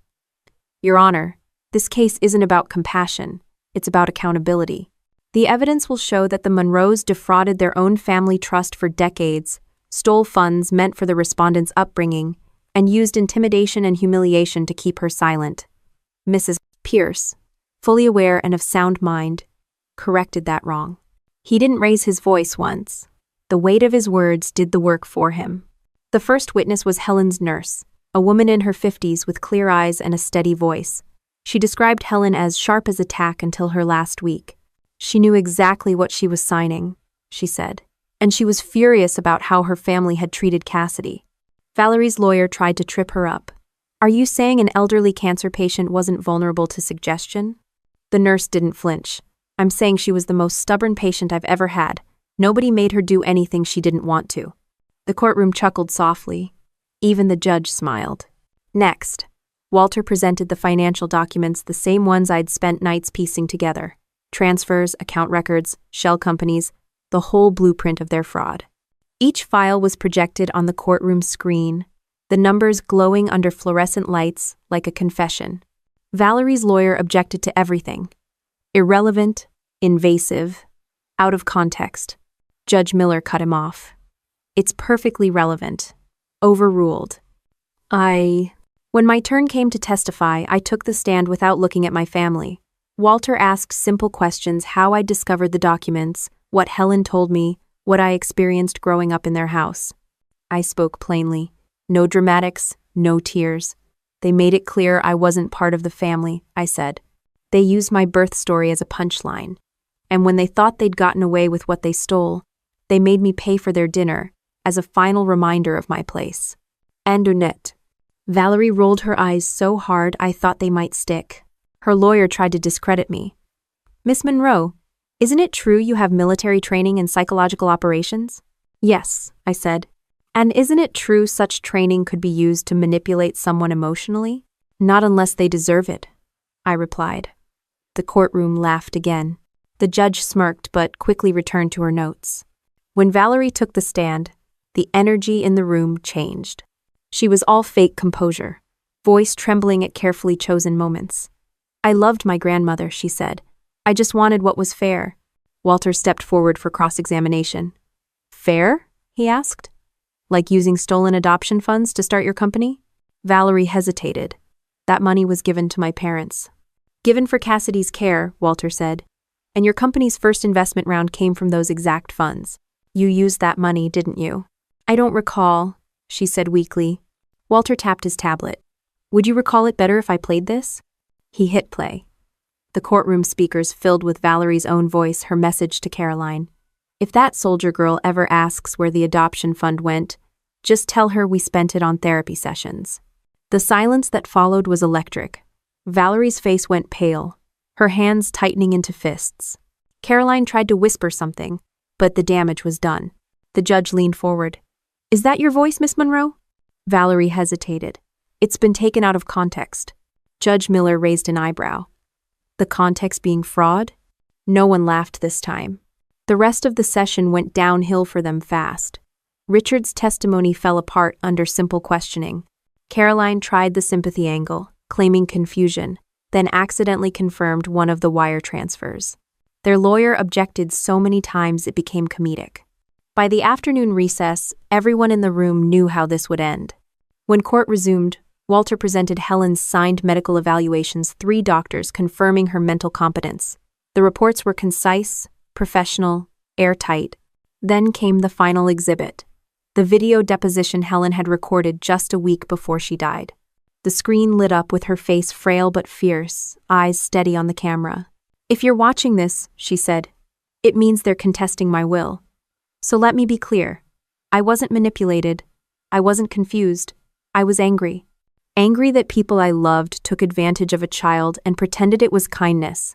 "Your Honor, this case isn't about compassion. It's about accountability. The evidence will show that the Monroes defrauded their own family trust for decades, stole funds meant for the respondent's upbringing, and used intimidation and humiliation to keep her silent." Mrs. Pierce, fully aware and of sound mind, corrected that wrong. He didn't raise his voice once. The weight of his words did the work for him. The first witness was Helen's nurse, a woman in her 50s with clear eyes and a steady voice. She described Helen as sharp as a tack until her last week. She knew exactly what she was signing, she said, and she was furious about how her family had treated Cassidy. Valerie's lawyer tried to trip her up. "Are you saying an elderly cancer patient wasn't vulnerable to suggestion?" The nurse didn't flinch. "I'm saying she was the most stubborn patient I've ever had. Nobody made her do anything she didn't want to." The courtroom chuckled softly. Even the judge smiled. Next, Walter presented the financial documents, the same ones I'd spent nights piecing together. Transfers, account records, shell companies, the whole blueprint of their fraud. Each file was projected on the courtroom screen, the numbers glowing under fluorescent lights like a confession. Valerie's lawyer objected to everything. Irrelevant, invasive, out of context. Judge Miller cut him off. "It's perfectly relevant. Overruled." When my turn came to testify, I took the stand without looking at my family. Walter asked simple questions: how I discovered the documents, what Helen told me, what I experienced growing up in their house. I spoke plainly. No dramatics, no tears. They made it clear I wasn't part of the family, I said. They used my birth story as a punchline. And when they thought they'd gotten away with what they stole, they made me pay for their dinner as a final reminder of my place. And Annette. Valerie rolled her eyes so hard I thought they might stick. Her lawyer tried to discredit me. "Miss Monroe, isn't it true you have military training in psychological operations?" "Yes," I said. "And isn't it true such training could be used to manipulate someone emotionally?" "Not unless they deserve it," I replied. The courtroom laughed again. The judge smirked but quickly returned to her notes. When Valerie took the stand, the energy in the room changed. She was all fake composure, voice trembling at carefully chosen moments. "I loved my grandmother," she said. "I just wanted what was fair." Walter stepped forward for cross-examination. "Fair?" he asked. "Like using stolen adoption funds to start your company?" Valerie hesitated. "That money was given to my parents." "Given for Cassidy's care," Walter said. "And your company's first investment round came from those exact funds. You used that money, didn't you?" "I don't recall," she said weakly. Walter tapped his tablet. "Would you recall it better if I played this?" He hit play. The courtroom speakers filled with Valerie's own voice, her message to Caroline. "If that soldier girl ever asks where the adoption fund went, just tell her we spent it on therapy sessions." The silence that followed was electric. Valerie's face went pale, her hands tightening into fists. Caroline tried to whisper something, but the damage was done. The judge leaned forward. "Is that your voice, Miss Monroe?" Valerie hesitated. "It's been taken out of context." Judge Miller raised an eyebrow. The context being fraud? No one laughed this time. The rest of the session went downhill for them fast. Richard's testimony fell apart under simple questioning. Caroline tried the sympathy angle, claiming confusion, then accidentally confirmed one of the wire transfers. Their lawyer objected so many times it became comedic. By the afternoon recess, everyone in the room knew how this would end. When court resumed, Walter presented Helen's signed medical evaluations, 3 doctors confirming her mental competence. The reports were concise, professional, airtight. Then came the final exhibit, the video deposition Helen had recorded just a week before she died. The screen lit up with her face frail but fierce, eyes steady on the camera. If you're watching this, she said, it means they're contesting my will. So let me be clear. I wasn't manipulated. I wasn't confused. I was angry. Angry that people I loved took advantage of a child and pretended it was kindness.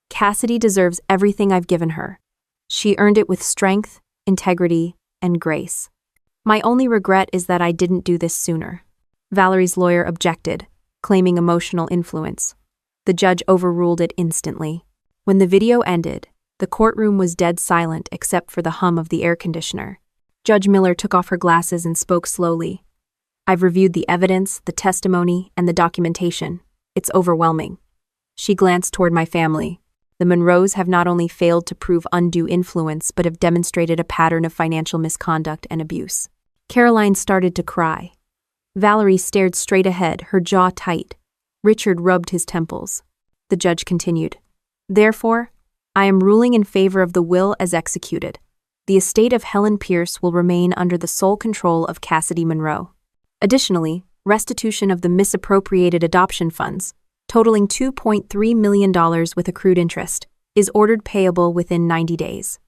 Cassidy deserves everything I've given her. She earned it with strength, integrity, and grace. My only regret is that I didn't do this sooner. Valerie's lawyer objected, claiming emotional influence. The judge overruled it instantly. When the video ended, the courtroom was dead silent except for the hum of the air conditioner. Judge Miller took off her glasses and spoke slowly. I've reviewed the evidence, the testimony, and the documentation. It's overwhelming. She glanced toward my family. The Monroes have not only failed to prove undue influence, but have demonstrated a pattern of financial misconduct and abuse. Caroline started to cry. Valerie stared straight ahead, her jaw tight. Richard rubbed his temples. The judge continued. Therefore, I am ruling in favor of the will as executed. The estate of Helen Pierce will remain under the sole control of Cassidy Monroe. Additionally, restitution of the misappropriated adoption funds, totaling $2.3 million with accrued interest, is ordered payable within 90 days.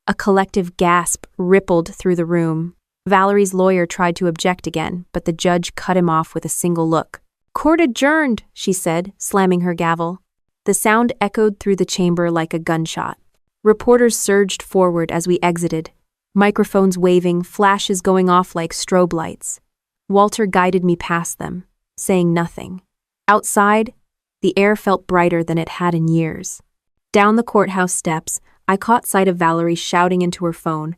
A collective gasp rippled through the room. Valerie's lawyer tried to object again, but the judge cut him off with a single look. Court adjourned, she said, slamming her gavel. The sound echoed through the chamber like a gunshot. Reporters surged forward as we exited, microphones waving, flashes going off like strobe lights. Walter guided me past them, saying nothing. Outside, the air felt brighter than it had in years. Down the courthouse steps, I caught sight of Valerie shouting into her phone.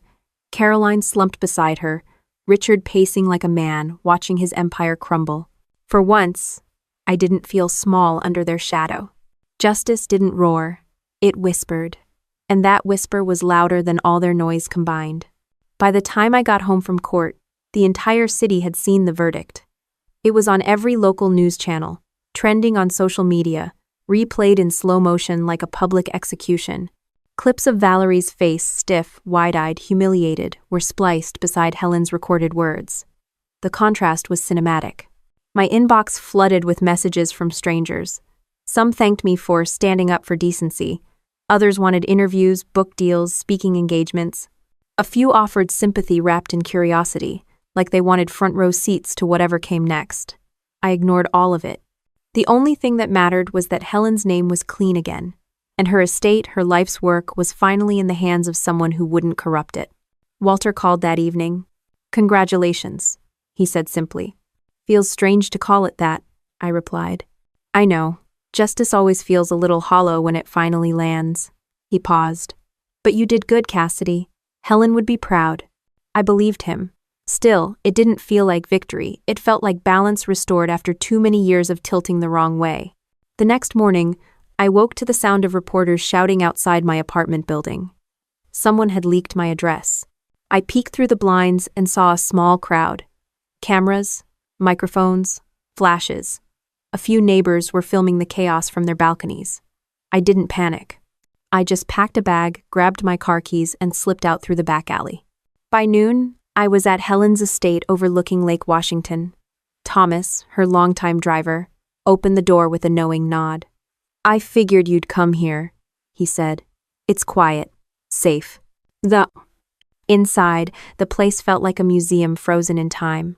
Caroline slumped beside her, Richard pacing like a man, watching his empire crumble. For once, I didn't feel small under their shadow. Justice didn't roar, it whispered, and that whisper was louder than all their noise combined. By the time I got home from court, the entire city had seen the verdict. It was on every local news channel, trending on social media, replayed in slow motion like a public execution. Clips of Valerie's face, stiff, wide-eyed, humiliated, were spliced beside Helen's recorded words. The contrast was cinematic. My inbox flooded with messages from strangers. Some thanked me for standing up for decency. Others wanted interviews, book deals, speaking engagements. A few offered sympathy wrapped in curiosity, like they wanted front-row seats to whatever came next. I ignored all of it. The only thing that mattered was that Helen's name was clean again, and her estate, her life's work, was finally in the hands of someone who wouldn't corrupt it. Walter called that evening. Congratulations, he said simply. Feels strange to call it that, I replied. I know. Justice always feels a little hollow when it finally lands. He paused. But you did good, Cassidy. Helen would be proud. I believed him. Still, it didn't feel like victory. It felt like balance restored after too many years of tilting the wrong way. The next morning, I woke to the sound of reporters shouting outside my apartment building. Someone had leaked my address. I peeked through the blinds and saw a small crowd. Cameras, microphones, flashes. A few neighbors were filming the chaos from their balconies. I didn't panic. I just packed a bag, grabbed my car keys, and slipped out through the back alley. By noon, I was at Helen's estate overlooking Lake Washington. Thomas, her longtime driver, opened the door with a knowing nod. I figured you'd come here, he said. It's quiet, safe. Inside, the place felt like a museum frozen in time.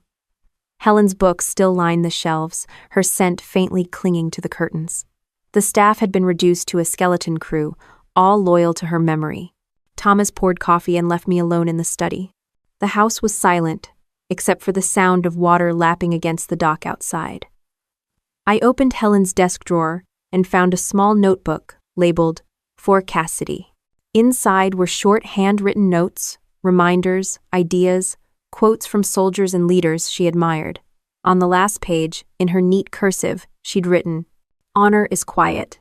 Helen's books still lined the shelves, her scent faintly clinging to the curtains. The staff had been reduced to a skeleton crew, all loyal to her memory. Thomas poured coffee and left me alone in the study. The house was silent, except for the sound of water lapping against the dock outside. I opened Helen's desk drawer and found a small notebook labeled, For Cassidy. Inside were short handwritten notes, reminders, ideas, quotes from soldiers and leaders she admired. On the last page, in her neat cursive, she'd written, Honor is quiet.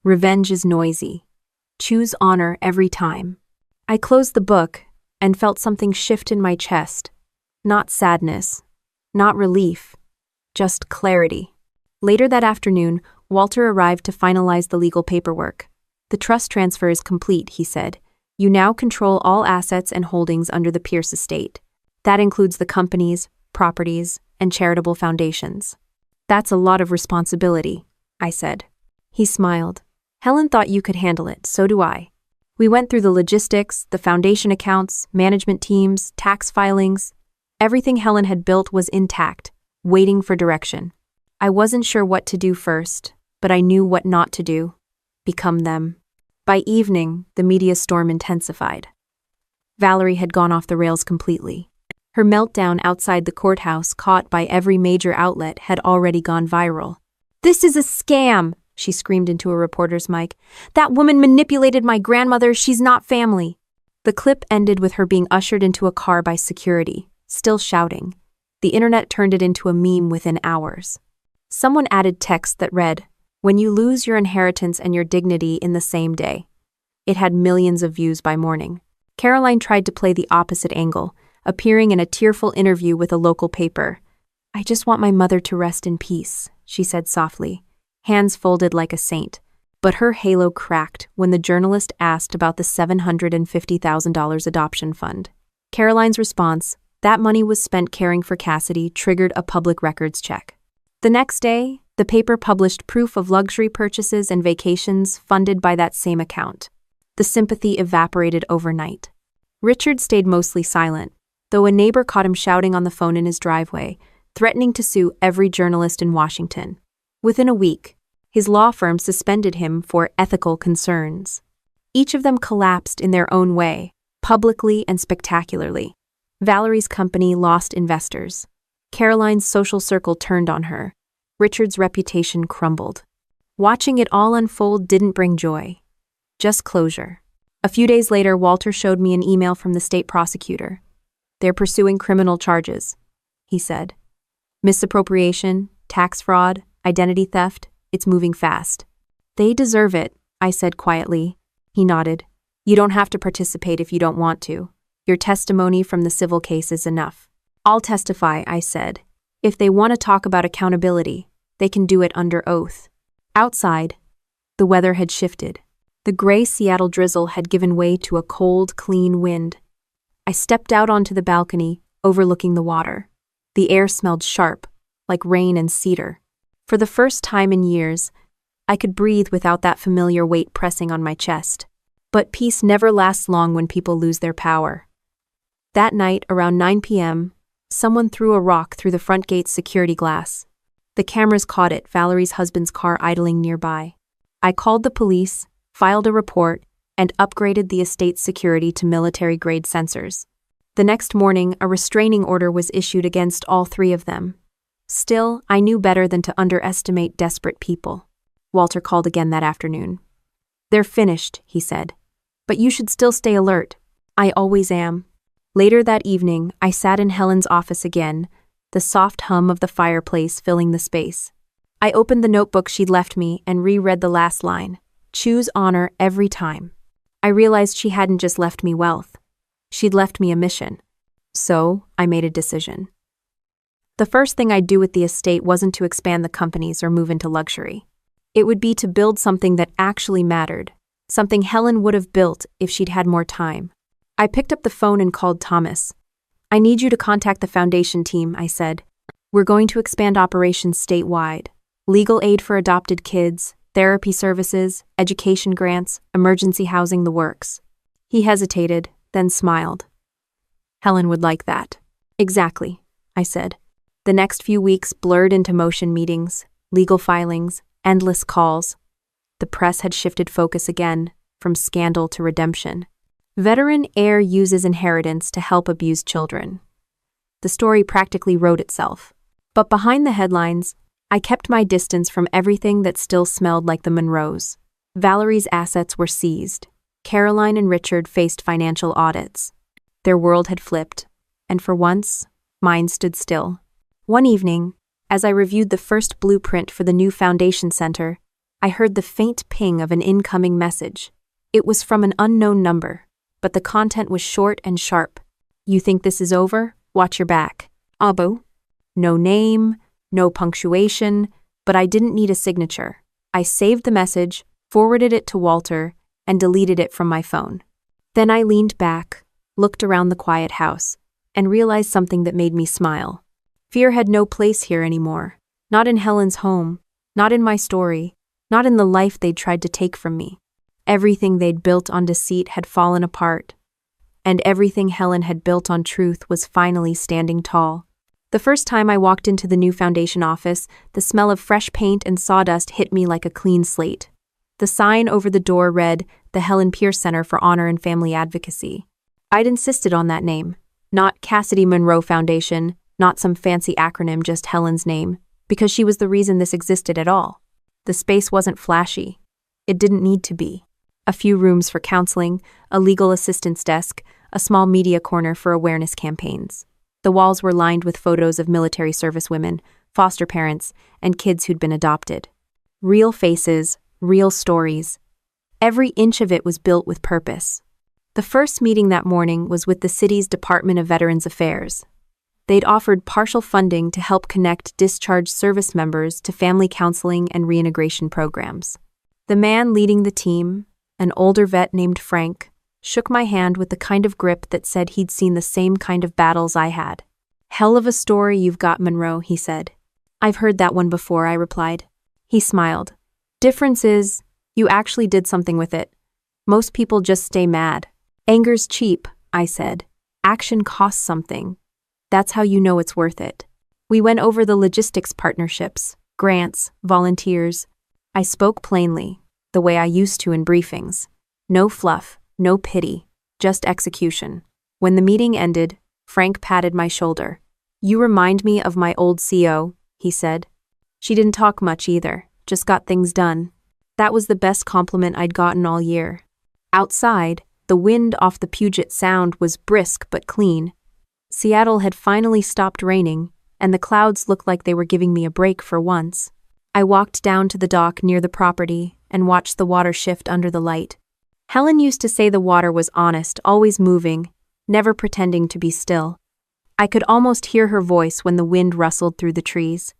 Revenge is noisy. Choose honor every time. I closed the book and felt something shift in my chest. Not sadness, not relief, just clarity. Later that afternoon, Walter arrived to finalize the legal paperwork. The trust transfer is complete, he said. You now control all assets and holdings under the Pierce estate. That includes the companies, properties, and charitable foundations. That's a lot of responsibility, I said. He smiled. Helen thought you could handle it, so do I. We went through the logistics, the foundation accounts, management teams, tax filings. Everything Helen had built was intact, waiting for direction. I wasn't sure what to do first, but I knew what not to do. Become them. By evening, the media storm intensified. Valerie had gone off the rails completely. Her meltdown outside the courthouse, caught by every major outlet, had already gone viral. "This is a scam!" she screamed into a reporter's mic. "That woman manipulated my grandmother. She's not family." The clip ended with her being ushered into a car by security, still shouting. The internet turned it into a meme within hours. Someone added text that read, "When you lose your inheritance and your dignity in the same day." It had millions of views by morning. Caroline tried to play the opposite angle, appearing in a tearful interview with a local paper. "I just want my mother to rest in peace," she said softly, hands folded like a saint. But her halo cracked when the journalist asked about the $750,000 adoption fund. Caroline's response, "That money was spent caring for Cassidy," triggered a public records check. The next day, the paper published proof of luxury purchases and vacations funded by that same account. The sympathy evaporated overnight. Richard stayed mostly silent, though a neighbor caught him shouting on the phone in his driveway, threatening to sue every journalist in Washington. Within a week, his law firm suspended him for ethical concerns. Each of them collapsed in their own way, publicly and spectacularly. Valerie's company lost investors. Caroline's social circle turned on her. Richard's reputation crumbled. Watching it all unfold didn't bring joy, just closure. A few days later, Walter showed me an email from the state prosecutor. "They're pursuing criminal charges," he said. "Misappropriation, tax fraud, identity theft, it's moving fast." "They deserve it," I said quietly. He nodded. "You don't have to participate if you don't want to. Your testimony from the civil case is enough." "I'll testify," I said. "If they want to talk about accountability, they can do it under oath." Outside, the weather had shifted. The gray Seattle drizzle had given way to a cold, clean wind. I stepped out onto the balcony, overlooking the water. The air smelled sharp, like rain and cedar. For the first time in years, I could breathe without that familiar weight pressing on my chest. But peace never lasts long when people lose their power. That night, around 9 p.m., someone threw a rock through the front gate's security glass. The cameras caught it, Valerie's husband's car idling nearby. I called the police, filed a report, and upgraded the estate's security to military-grade sensors. The next morning, a restraining order was issued against all three of them. Still, I knew better than to underestimate desperate people. Walter called again that afternoon. "They're finished," he said. "But you should still stay alert." "I always am." Later that evening, I sat in Helen's office again, the soft hum of the fireplace filling the space. I opened the notebook she'd left me and reread the last line. "Choose honor every time." I realized she hadn't just left me wealth. She'd left me a mission. So, I made a decision. The first thing I'd do with the estate wasn't to expand the companies or move into luxury. It would be to build something that actually mattered, something Helen would have built if she'd had more time. I picked up the phone and called Thomas. "I need you to contact the foundation team," I said. "We're going to expand operations statewide. Legal aid for adopted kids, therapy services, education grants, emergency housing, the works." He hesitated, then smiled. "Helen would like that." "Exactly," I said. The next few weeks blurred into motion meetings, legal filings, endless calls. The press had shifted focus again, from scandal to redemption. Veteran heir uses inheritance to help abused children. The story practically wrote itself. But behind the headlines, I kept my distance from everything that still smelled like the Monroes. Valerie's assets were seized. Caroline and Richard faced financial audits. Their world had flipped, and for once, mine stood still. One evening, as I reviewed the first blueprint for the new foundation center, I heard the faint ping of an incoming message. It was from an unknown number, but the content was short and sharp. "You think this is over? Watch your back. Abo." No name, no punctuation, but I didn't need a signature. I saved the message, forwarded it to Walter, and deleted it from my phone. Then I leaned back, looked around the quiet house, and realized something that made me smile. Fear had no place here anymore. Not in Helen's home, not in my story, not in the life they'd tried to take from me. Everything they'd built on deceit had fallen apart, and everything Helen had built on truth was finally standing tall. The first time I walked into the new foundation office, the smell of fresh paint and sawdust hit me like a clean slate. The sign over the door read, "The Helen Pierce Center for Honor and Family Advocacy." I'd insisted on that name, not Cassidy Monroe Foundation, not some fancy acronym, just Helen's name, because she was the reason this existed at all. The space wasn't flashy. It didn't need to be. A few rooms for counseling, a legal assistance desk, a small media corner for awareness campaigns. The walls were lined with photos of military service women, foster parents, and kids who'd been adopted. Real faces, real stories. Every inch of it was built with purpose. The first meeting that morning was with the city's Department of Veterans Affairs. They'd offered partial funding to help connect discharged service members to family counseling and reintegration programs. The man leading the team, an older vet named Frank, shook my hand with the kind of grip that said he'd seen the same kind of battles I had. "Hell of a story you've got, Monroe," he said. "I've heard that one before," I replied. He smiled. "Difference is, you actually did something with it. Most people just stay mad." "Anger's cheap," I said. "Action costs something. That's how you know it's worth it." We went over the logistics partnerships, grants, volunteers. I spoke plainly, the way I used to in briefings. No fluff, no pity, just execution. When the meeting ended, Frank patted my shoulder. "You remind me of my old CO, he said. She didn't talk much either, just got things done. That was the best compliment I'd gotten all year. Outside, the wind off the Puget Sound was brisk but clean. Seattle had finally stopped raining, and the clouds looked like they were giving me a break for once. I walked down to the dock near the property and watched the water shift under the light. Helen used to say the water was honest, always moving, never pretending to be still. I could almost hear her voice when the wind rustled through the trees.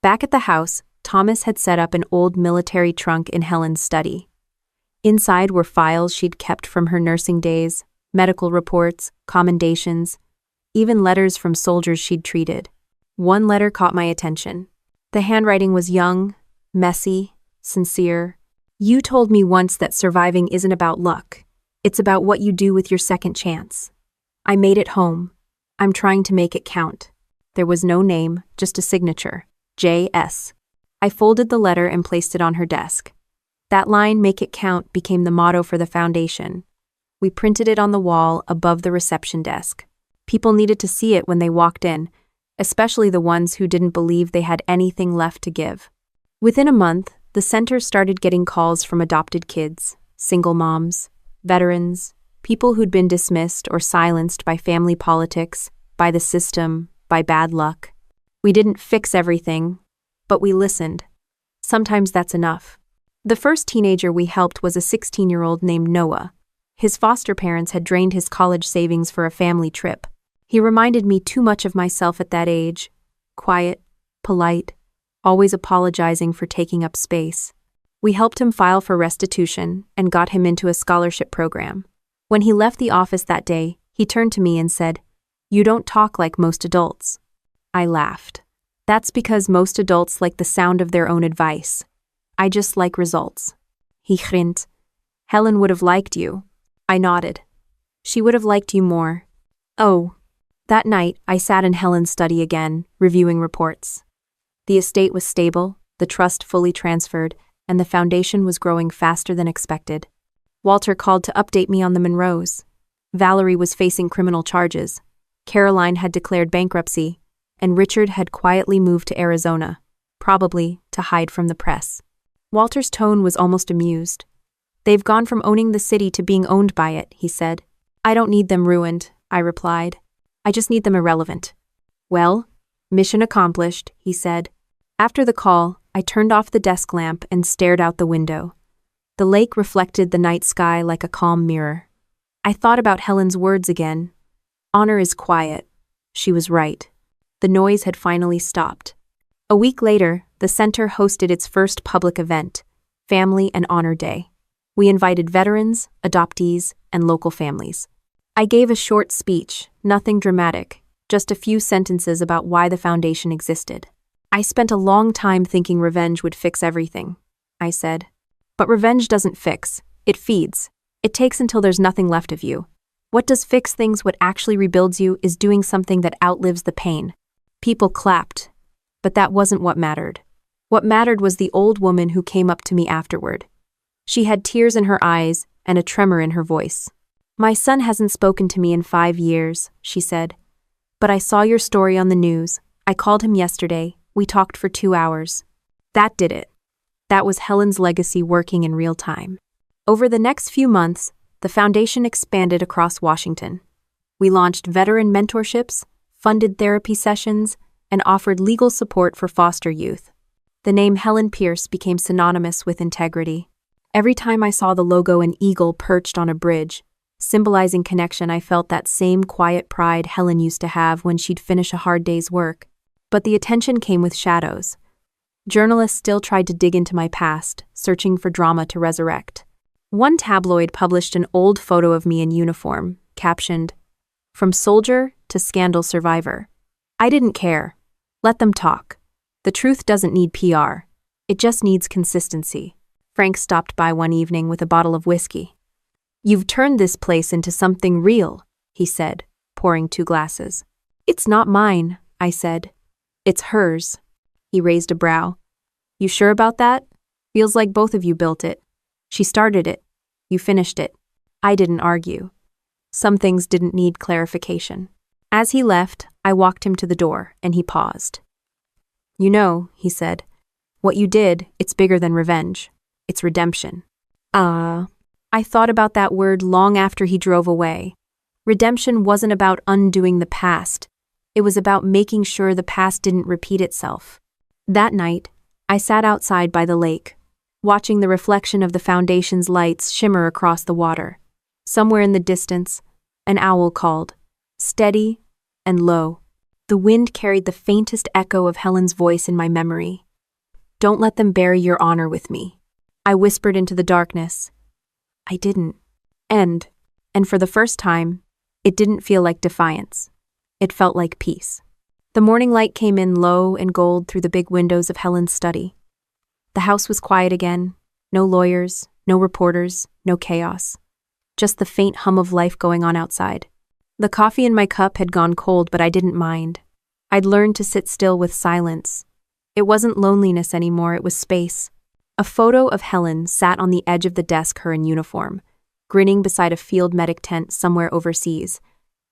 Back at the house, Thomas had set up an old military trunk in Helen's study. Inside were files she'd kept from her nursing days, medical reports, commendations, even letters from soldiers she'd treated. One letter caught my attention. The handwriting was young, messy, sincere. "You told me once that surviving isn't about luck. It's about what you do with your second chance. I made it home. I'm trying to make it count." There was no name, just a signature. J.S. I folded the letter and placed it on her desk. That line, "Make it count," became the motto for the foundation. We printed it on the wall above the reception desk. People needed to see it when they walked in, especially the ones who didn't believe they had anything left to give. Within a month, the center started getting calls from adopted kids, single moms, veterans, people who'd been dismissed or silenced by family politics, by the system, by bad luck. We didn't fix everything, but we listened. Sometimes that's enough. The first teenager we helped was a 16-year-old named Noah. His foster parents had drained his college savings for a family trip. He reminded me too much of myself at that age. Quiet, polite, always apologizing for taking up space. We helped him file for restitution and got him into a scholarship program. When he left the office that day, he turned to me and said, "You don't talk like most adults." I laughed. "That's because most adults like the sound of their own advice. I just like results." He grinned. "Helen would have liked you." I nodded. "She would have liked you more." Oh. That night, I sat in Helen's study again, reviewing reports. The estate was stable, the trust fully transferred, and the foundation was growing faster than expected. Walter called to update me on the Monroes. Valerie was facing criminal charges. Caroline had declared bankruptcy, and Richard had quietly moved to Arizona, probably to hide from the press. Walter's tone was almost amused. "They've gone from owning the city to being owned by it," he said. "I don't need them ruined," I replied. "I just need them irrelevant." "Well, mission accomplished," he said. After the call, I turned off the desk lamp and stared out the window. The lake reflected the night sky like a calm mirror. I thought about Helen's words again. Honor is quiet. She was right. The noise had finally stopped. A week later, the center hosted its first public event, Family and Honor Day. We invited veterans, adoptees, and local families. I gave a short speech, nothing dramatic, just a few sentences about why the foundation existed. I spent a long time thinking revenge would fix everything. I said. But revenge doesn't fix, it feeds. It takes until there's nothing left of you. What does fix things? What actually rebuilds you is doing something that outlives the pain. People clapped, but that wasn't what mattered. What mattered was the old woman who came up to me afterward. She had tears in her eyes and a tremor in her voice. My son hasn't spoken to me in 5 years, she said. But I saw your story on the news. I called him yesterday. We talked for 2 hours. That did it. That was Helen's legacy working in real time. Over the next few months, the foundation expanded across Washington. We launched veteran mentorships, funded therapy sessions, and offered legal support for foster youth. The name Helen Pierce became synonymous with integrity. Every time I saw the logo an eagle perched on a bridge, symbolizing connection, I felt that same quiet pride Helen used to have when she'd finish a hard day's work. But the attention came with shadows. Journalists still tried to dig into my past, searching for drama to resurrect. One tabloid published an old photo of me in uniform, captioned, "From soldier to scandal survivor." I didn't care. Let them talk. The truth doesn't need PR. It just needs consistency. Frank stopped by one evening with a bottle of whiskey. "You've turned this place into something real," he said, pouring 2 glasses. "It's not mine," I said. "It's hers." He raised a brow. "You sure about that? Feels like both of you built it. She started it. You finished it." I didn't argue. Some things didn't need clarification. As he left, I walked him to the door, and he paused. "You know," he said, "what you did, it's bigger than revenge. It's redemption." I thought about that word long after he drove away. Redemption wasn't about undoing the past. It was about making sure the past didn't repeat itself. That night, I sat outside by the lake, watching the reflection of the foundation's lights shimmer across the water. Somewhere in the distance, an owl called, steady and low. The wind carried the faintest echo of Helen's voice in my memory. "Don't let them bury your honor with me," I whispered into the darkness. I didn't. And for the first time, it didn't feel like defiance. It felt like peace. The morning light came in low and gold through the big windows of Helen's study. The house was quiet again. No lawyers, no reporters, no chaos. Just the faint hum of life going on outside. The coffee in my cup had gone cold, but I didn't mind. I'd learned to sit still with silence. It wasn't loneliness anymore, it was space. A photo of Helen sat on the edge of the desk, her in uniform, grinning beside a field medic tent somewhere overseas.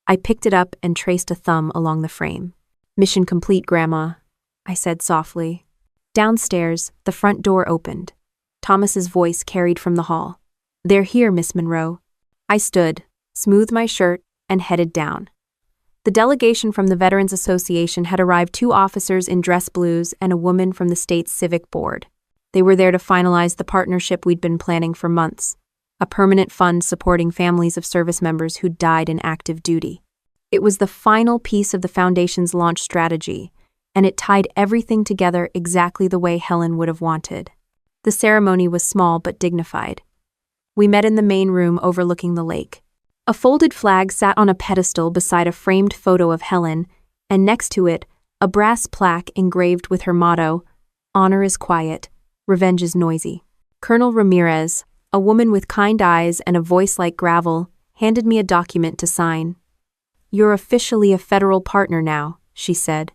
I picked it up and traced a thumb along the frame. "Mission complete, Grandma," I said softly. Downstairs, the front door opened. Thomas's voice carried from the hall. "They're here, Miss Monroe." I stood, smoothed my shirt, and headed down. The delegation from the Veterans Association had arrived, 2 officers in dress blues and a woman from the state's civic board. They were there to finalize the partnership we'd been planning for months, a permanent fund supporting families of service members who died in active duty. It was the final piece of the Foundation's launch strategy, and it tied everything together exactly the way Helen would have wanted. The ceremony was small but dignified. We met in the main room overlooking the lake. A folded flag sat on a pedestal beside a framed photo of Helen, and next to it, a brass plaque engraved with her motto, "Honor is quiet, revenge is noisy." Colonel Ramirez, a woman with kind eyes and a voice like gravel, handed me a document to sign. "You're officially a federal partner now," she said.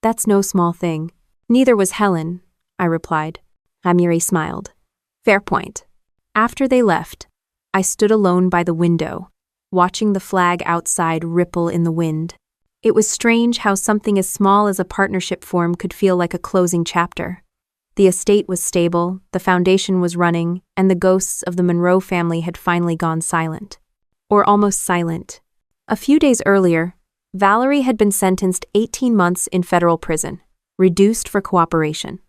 "That's no small thing." "Neither was Helen," I replied. Ramirez smiled. "Fair point." After they left, I stood alone by the window, watching the flag outside ripple in the wind. It was strange how something as small as a partnership form could feel like a closing chapter. The estate was stable, the foundation was running, and the ghosts of the Monroe family had finally gone silent. Or almost silent. A few days earlier, Valerie had been sentenced 18 months in federal prison, reduced for cooperation.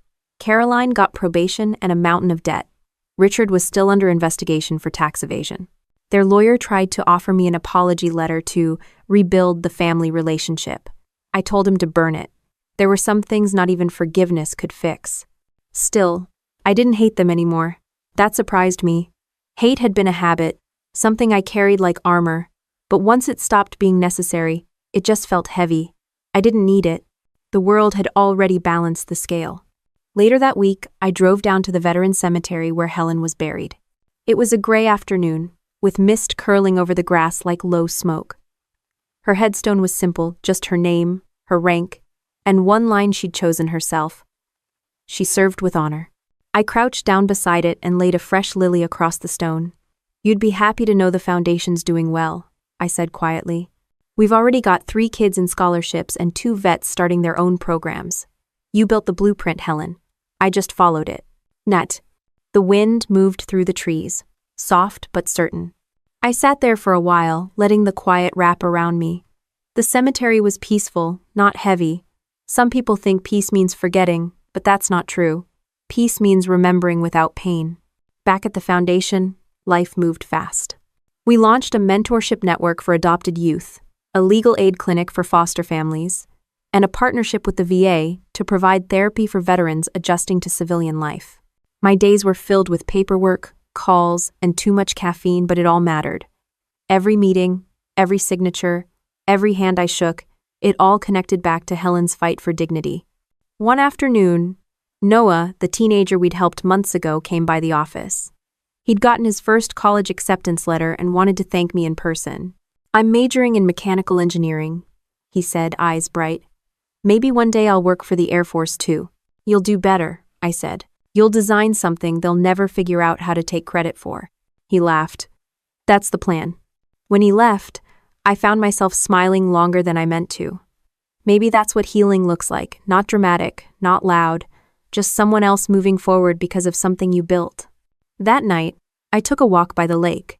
Caroline got probation and a mountain of debt. Richard was still under investigation for tax evasion. Their lawyer tried to offer me an apology letter to rebuild the family relationship. I told him to burn it. There were some things not even forgiveness could fix. Still, I didn't hate them anymore. That surprised me. Hate had been a habit, something I carried like armor, but once it stopped being necessary, it just felt heavy. I didn't need it. The world had already balanced the scale. Later that week, I drove down to the veteran cemetery where Helen was buried. It was a gray afternoon, with mist curling over the grass like low smoke. Her headstone was simple, just her name, her rank, and one line she'd chosen herself. She served with honor. I crouched down beside it and laid a fresh lily across the stone. You'd be happy to know the foundation's doing well, I said quietly. We've already got 3 kids in scholarships and 2 vets starting their own programs. You built the blueprint, Helen. I just followed it. Net. The wind moved through the trees, soft but certain. I sat there for a while, letting the quiet wrap around me. The cemetery was peaceful, not heavy. Some people think peace means forgetting, but that's not true. Peace means remembering without pain. Back at the foundation, life moved fast. We launched a mentorship network for adopted youth, a legal aid clinic for foster families, and a partnership with the VA to provide therapy for veterans adjusting to civilian life. My days were filled with paperwork, calls, and too much caffeine, but it all mattered. Every meeting, every signature, every hand I shook, it all connected back to Helen's fight for dignity. One afternoon, Noah, the teenager we'd helped months ago, came by the office. He'd gotten his first college acceptance letter and wanted to thank me in person. I'm majoring in mechanical engineering, he said, eyes bright. Maybe one day I'll work for the Air Force too. You'll do better, I said. You'll design something they'll never figure out how to take credit for. He laughed. That's the plan. When he left, I found myself smiling longer than I meant to. Maybe that's what healing looks like, not dramatic, not loud, just someone else moving forward because of something you built. That night, I took a walk by the lake.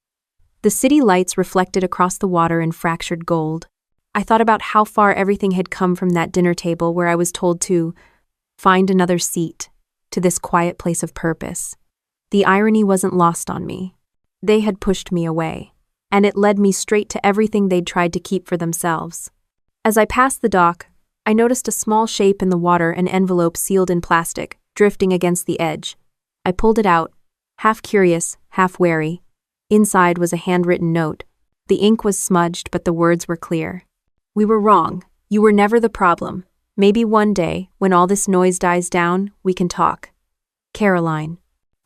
The city lights reflected across the water in fractured gold. I thought about how far everything had come from that dinner table where I was told to find another seat, to this quiet place of purpose. The irony wasn't lost on me. They had pushed me away, and it led me straight to everything they'd tried to keep for themselves. As I passed the dock, I noticed a small shape in the water, an envelope sealed in plastic, drifting against the edge. I pulled it out, half curious, half wary. Inside was a handwritten note. The ink was smudged, but the words were clear. We were wrong. You were never the problem. Maybe one day, when all this noise dies down, we can talk. Caroline.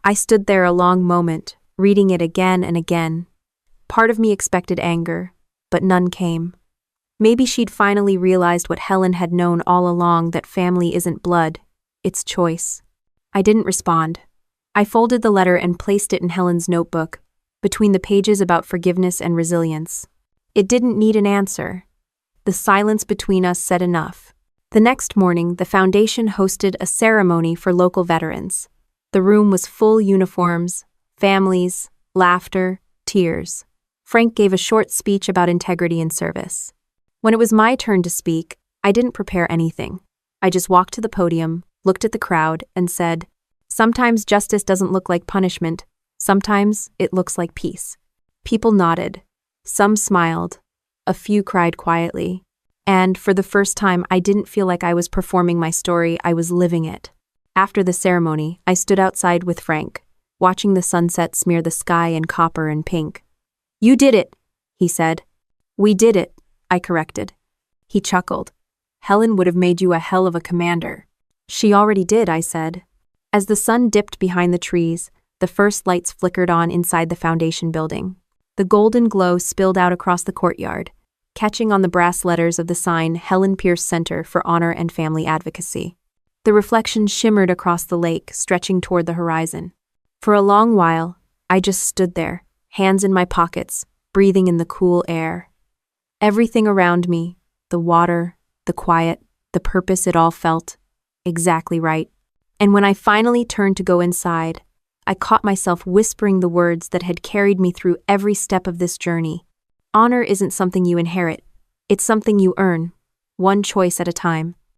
I stood there a long moment, reading it again and again. Part of me expected anger, but none came. Maybe she'd finally realized what Helen had known all along, that family isn't blood, it's choice. I didn't respond. I folded the letter and placed it in Helen's notebook, between the pages about forgiveness and resilience. It didn't need an answer. The silence between us said enough. The next morning, the foundation hosted a ceremony for local veterans. The room was full uniforms, families, laughter, tears. Frank gave a short speech about integrity and service. When it was my turn to speak, I didn't prepare anything. I just walked to the podium, looked at the crowd, and said, "Sometimes justice doesn't look like punishment. Sometimes it looks like peace." People nodded. Some smiled. A few cried quietly. And for the first time, I didn't feel like I was performing my story, I was living it. After the ceremony, I stood outside with Frank, watching the sunset smear the sky in copper and pink. "You did it," he said. "We did it," I corrected. He chuckled. "Helen would have made you a hell of a commander." "She already did," I said. As the sun dipped behind the trees, the first lights flickered on inside the foundation building. The golden glow spilled out across the courtyard, catching on the brass letters of the sign Helen Pierce Center for Honor and Family Advocacy. The reflection shimmered across the lake, stretching toward the horizon. For a long while, I just stood there, hands in my pockets, breathing in the cool air. Everything around me, the water, the quiet, the purpose, it all felt exactly right. And when I finally turned to go inside, I caught myself whispering the words that had carried me through every step of this journey. Honor isn't something you inherit. It's something you earn, one choice at a time.